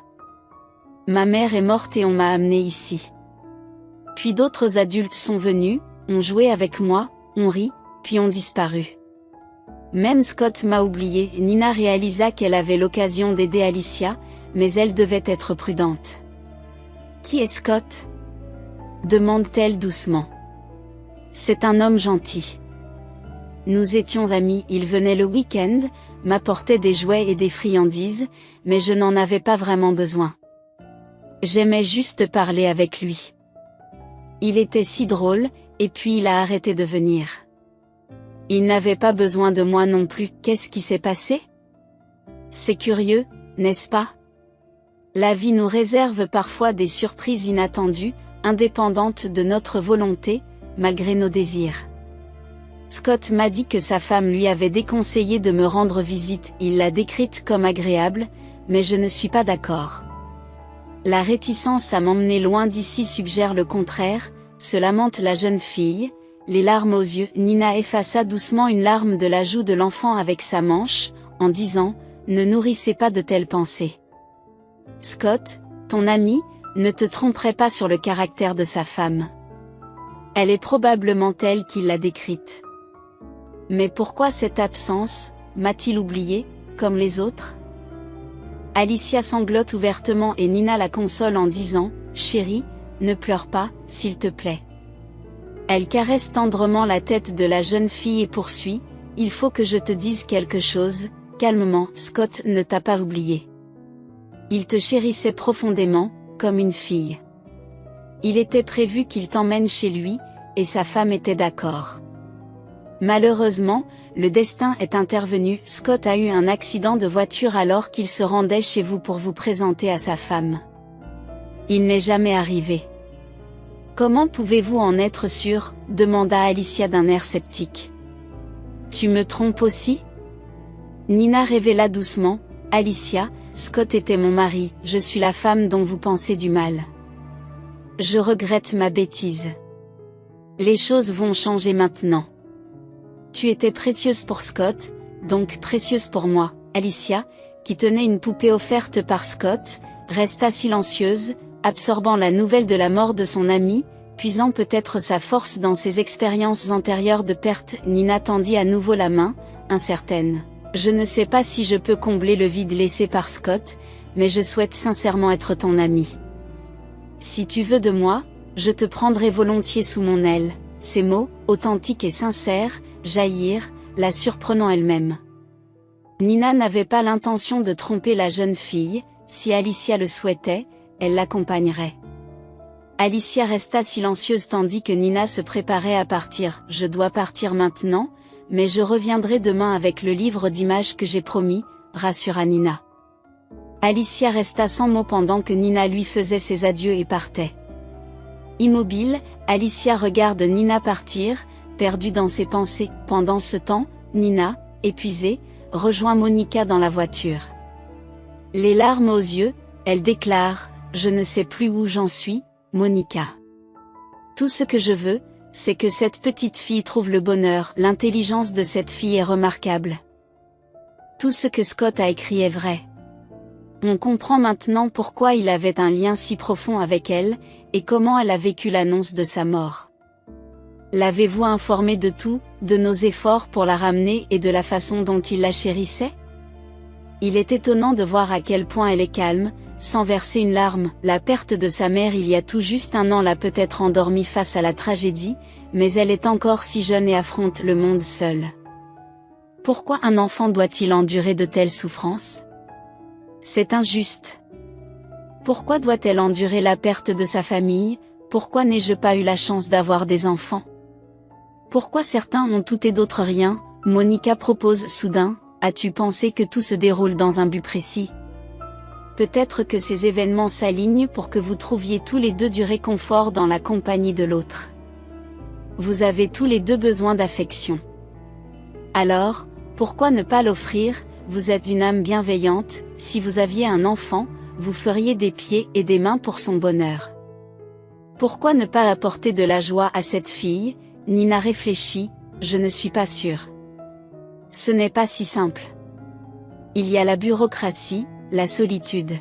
Ma mère est morte et on m'a amenée ici. Puis d'autres adultes sont venus, ont joué avec moi, ont ri, puis ont disparu. Même Scott m'a oublié. Nina réalisa qu'elle avait l'occasion d'aider Alicia, mais elle devait être prudente. Qui est Scott? demande-t-elle doucement. C'est un homme gentil. Nous étions amis, il venait le week-end, m'apportait des jouets et des friandises, mais je n'en avais pas vraiment besoin. J'aimais juste parler avec lui. Il était si drôle, et puis il a arrêté de venir. Il n'avait pas besoin de moi non plus. Qu'est-ce qui s'est passé? C'est curieux, n'est-ce pas? La vie nous réserve parfois des surprises inattendues, indépendantes de notre volonté, malgré nos désirs. Scott m'a dit que sa femme lui avait déconseillé de me rendre visite. Il l'a décrite comme agréable, mais je ne suis pas d'accord. La réticence à m'emmener loin d'ici suggère le contraire, se lamente la jeune fille, les larmes aux yeux. Nina effaça doucement une larme de la joue de l'enfant avec sa manche, en disant « Ne nourrissez pas de telles pensées. Scott, ton ami, ne te tromperait pas sur le caractère de sa femme. Elle est probablement telle qu'il l'a décrite. Mais pourquoi cette absence, m'a-t-il oublié, comme les autres ?» Alicia sanglote ouvertement et Nina la console en disant « Chérie, ne pleure pas, s'il te plaît. » Elle caresse tendrement la tête de la jeune fille et poursuit « Il faut que je te dise quelque chose, calmement, Scott ne t'a pas oublié. Il te chérissait profondément, comme une fille. Il était prévu qu'il t'emmène chez lui, et sa femme était d'accord. Malheureusement, le destin est intervenu. Scott a eu un accident de voiture alors qu'il se rendait chez vous pour vous présenter à sa femme. Il n'est jamais arrivé. Comment pouvez-vous en être sûr, demanda Alicia d'un air sceptique. Tu me trompes aussi? Nina révéla doucement, Alicia, Scott était mon mari, je suis la femme dont vous pensez du mal. Je regrette ma bêtise. Les choses vont changer maintenant. Tu étais précieuse pour Scott, donc précieuse pour moi. Alicia, qui tenait une poupée offerte par Scott, resta silencieuse, absorbant la nouvelle de la mort de son ami, puisant peut-être sa force dans ses expériences antérieures de perte. Nina tendit à nouveau la main, incertaine. Je ne sais pas si je peux combler le vide laissé par Scott, mais je souhaite sincèrement être ton amie. Si tu veux de moi, je te prendrai volontiers sous mon aile. Ces mots, authentiques et sincères, jaillirent, la surprenant elle-même. Nina n'avait pas l'intention de tromper la jeune fille, si Alicia le souhaitait, elle l'accompagnerait. Alicia resta silencieuse tandis que Nina se préparait à partir. Je dois partir maintenant, mais je reviendrai demain avec le livre d'images que j'ai promis, rassura Nina. Alicia resta sans mots pendant que Nina lui faisait ses adieux et partait. Immobile, Alicia regarde Nina partir, perdue dans ses pensées. Pendant ce temps, Nina, épuisée, rejoint Monica dans la voiture. Les larmes aux yeux, elle déclare « Je ne sais plus où j'en suis, Monica. Tout ce que je veux, c'est que cette petite fille trouve le bonheur. L'intelligence de cette fille est remarquable. Tout ce que Scott a écrit est vrai. On comprend maintenant pourquoi il avait un lien si profond avec elle, et comment elle a vécu l'annonce de sa mort. L'avez-vous informée de tout, de nos efforts pour la ramener et de la façon dont il la chérissait? Il est étonnant de voir à quel point elle est calme, sans verser une larme. La perte de sa mère il y a tout juste un an l'a peut-être endormie face à la tragédie, mais elle est encore si jeune et affronte le monde seule. Pourquoi un enfant doit-il endurer de telles souffrances? C'est injuste. Pourquoi doit-elle endurer la perte de sa famille? Pourquoi n'ai-je pas eu la chance d'avoir des enfants? Pourquoi certains ont tout et d'autres rien? Monica propose soudain, as-tu pensé que tout se déroule dans un but précis? Peut-être que ces événements s'alignent pour que vous trouviez tous les deux du réconfort dans la compagnie de l'autre. Vous avez tous les deux besoin d'affection. Alors, pourquoi ne pas l'offrir? Vous êtes une âme bienveillante, si vous aviez un enfant, vous feriez des pieds et des mains pour son bonheur. Pourquoi ne pas apporter de la joie à cette fille? Nina réfléchit, je ne suis pas sûre. Ce n'est pas si simple. Il y a la bureaucratie, la solitude.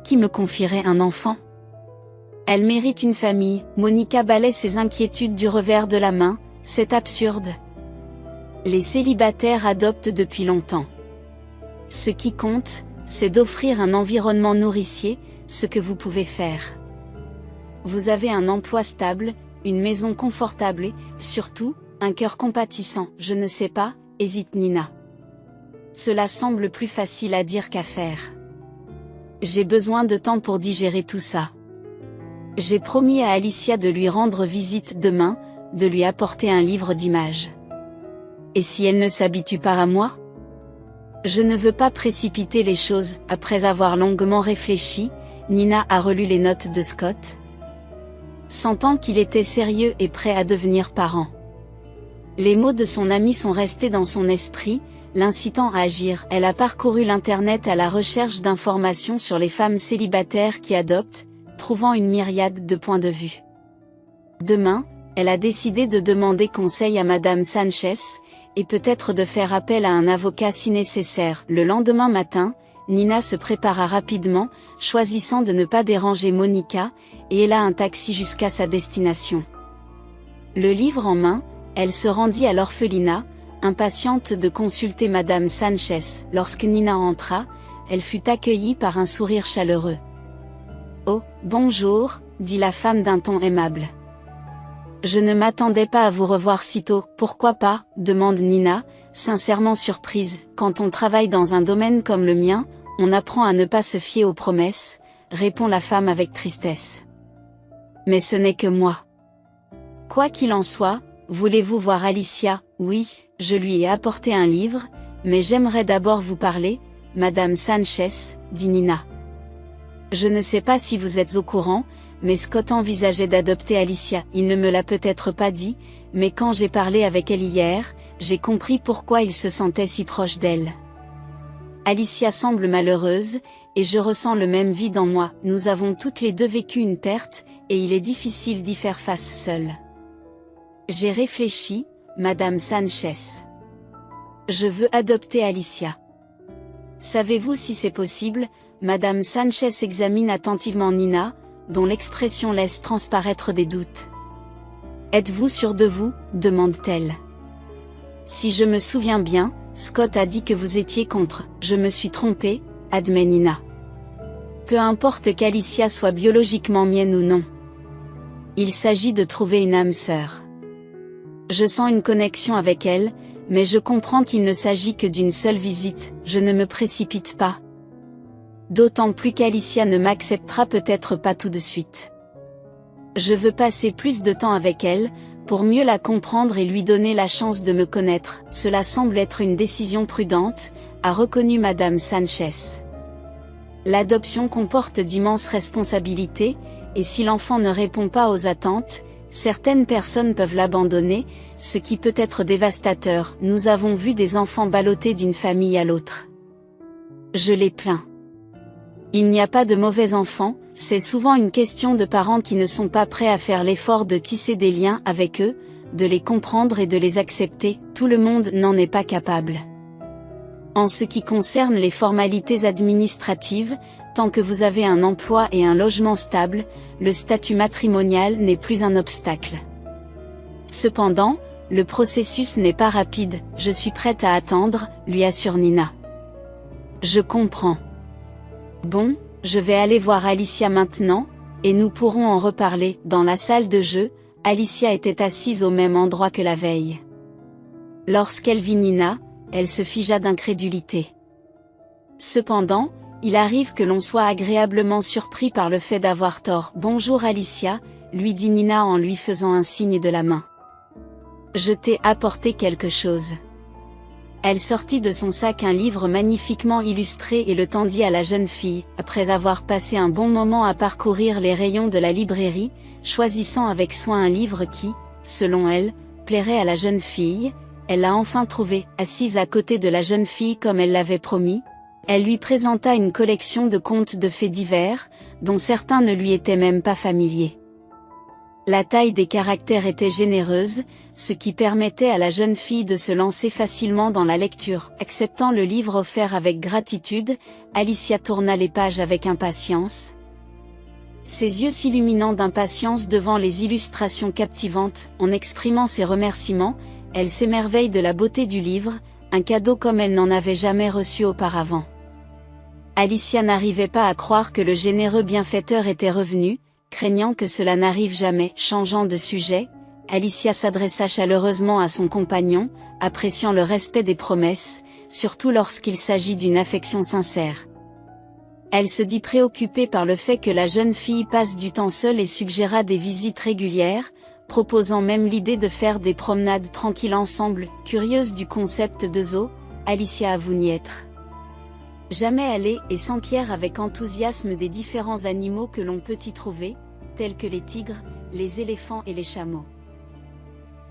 Qui me confierait un enfant? Elle mérite une famille. Monica balaie ses inquiétudes du revers de la main, c'est absurde. Les célibataires adoptent depuis longtemps. Ce qui compte, c'est d'offrir un environnement nourricier, ce que vous pouvez faire. Vous avez un emploi stable, une maison confortable et, surtout, un cœur compatissant. Je ne sais pas, hésite Nina. Cela semble plus facile à dire qu'à faire. J'ai besoin de temps pour digérer tout ça. J'ai promis à Alicia de lui rendre visite demain, de lui apporter un livre d'images. Et si elle ne s'habitue pas à moi? Je ne veux pas précipiter les choses. Après avoir longuement réfléchi, Nina a relu les notes de Scott, sentant qu'il était sérieux et prêt à devenir parent. Les mots de son ami sont restés dans son esprit, l'incitant à agir. Elle a parcouru l'internet à la recherche d'informations sur les femmes célibataires qui adoptent, trouvant une myriade de points de vue. Demain, elle a décidé de demander conseil à Madame Sanchez, et peut-être de faire appel à un avocat si nécessaire. Le lendemain matin, Nina se prépara rapidement, choisissant de ne pas déranger Monica, et elle a un taxi jusqu'à sa destination. Le livre en main, elle se rendit à l'orphelinat, impatiente de consulter Madame Sanchez. Lorsque Nina entra, elle fut accueillie par un sourire chaleureux. « Oh, bonjour », dit la femme d'un ton aimable. « Je ne m'attendais pas à vous revoir si tôt. »« Pourquoi pas ?» demande Nina, sincèrement surprise. « Quand on travaille dans un domaine comme le mien, on apprend à ne pas se fier aux promesses, » répond la femme avec tristesse. « Mais ce n'est que moi. » « Quoi qu'il en soit, voulez-vous voir Alicia ? » ? « Oui, je lui ai apporté un livre, mais j'aimerais d'abord vous parler, Madame Sanchez, » dit Nina. « Je ne sais pas si vous êtes au courant, mais Scott envisageait d'adopter Alicia. Il ne me l'a peut-être pas dit, mais quand j'ai parlé avec elle hier, j'ai compris pourquoi il se sentait si proche d'elle. Alicia semble malheureuse, et je ressens le même vide en moi. Nous avons toutes les deux vécu une perte, et il est difficile d'y faire face seule. J'ai réfléchi, Madame Sanchez. Je veux adopter Alicia. Savez-vous si c'est possible ? Madame Sanchez examine attentivement Nina, dont l'expression laisse transparaître des doutes. Êtes-vous sûre de vous ? demande-t-elle. Si je me souviens bien, Scott a dit que vous étiez contre. Je me suis trompée, admet Nina. Peu importe qu'Alicia soit biologiquement mienne ou non. Il s'agit de trouver une âme sœur. Je sens une connexion avec elle, mais je comprends qu'il ne s'agit que d'une seule visite. Je ne me précipite pas. D'autant plus qu'Alicia ne m'acceptera peut-être pas tout de suite. Je veux passer plus de temps avec elle, pour mieux la comprendre et lui donner la chance de me connaître. Cela semble être une décision prudente, a reconnu Madame Sanchez. L'adoption comporte d'immenses responsabilités, et si l'enfant ne répond pas aux attentes, certaines personnes peuvent l'abandonner, ce qui peut être dévastateur. Nous avons vu des enfants ballottés d'une famille à l'autre. Je les plains. Il n'y a pas de mauvais enfants, c'est souvent une question de parents qui ne sont pas prêts à faire l'effort de tisser des liens avec eux, de les comprendre et de les accepter. Tout le monde n'en est pas capable. En ce qui concerne les formalités administratives, tant que vous avez un emploi et un logement stable, le statut matrimonial n'est plus un obstacle. Cependant, le processus n'est pas rapide. Je suis prête à attendre, lui assure Nina. Je comprends. Bon, je vais aller voir Alicia maintenant, et nous pourrons en reparler. Dans la salle de jeu, Alicia était assise au même endroit que la veille. Lorsqu'elle vit Nina, elle se figea d'incrédulité. Cependant, il arrive que l'on soit agréablement surpris par le fait d'avoir tort. « Bonjour Alicia », lui dit Nina en lui faisant un signe de la main. « Je t'ai apporté quelque chose. » Elle sortit de son sac un livre magnifiquement illustré et le tendit à la jeune fille. Après avoir passé un bon moment à parcourir les rayons de la librairie, choisissant avec soin un livre qui, selon elle, plairait à la jeune fille, elle l'a enfin trouvé, assise à côté de la jeune fille comme elle l'avait promis. Elle lui présenta une collection de contes de faits divers, dont certains ne lui étaient même pas familiers. La taille des caractères était généreuse, ce qui permettait à la jeune fille de se lancer facilement dans la lecture. Acceptant le livre offert avec gratitude, Alicia tourna les pages avec impatience. Ses yeux s'illuminant d'impatience devant les illustrations captivantes. En exprimant ses remerciements, elle s'émerveille de la beauté du livre, un cadeau comme elle n'en avait jamais reçu auparavant. Alicia n'arrivait pas à croire que le généreux bienfaiteur était revenu, craignant que cela n'arrive jamais. Changeant de sujet, Alicia s'adressa chaleureusement à son compagnon, appréciant le respect des promesses, surtout lorsqu'il s'agit d'une affection sincère. Elle se dit préoccupée par le fait que la jeune fille passe du temps seule et suggéra des visites régulières, proposant même l'idée de faire des promenades tranquilles ensemble. Curieuse du concept de zoo, Alicia avoue n'y être jamais allée et s'enquiert avec enthousiasme des différents animaux que l'on peut y trouver, tels que les tigres, les éléphants et les chameaux.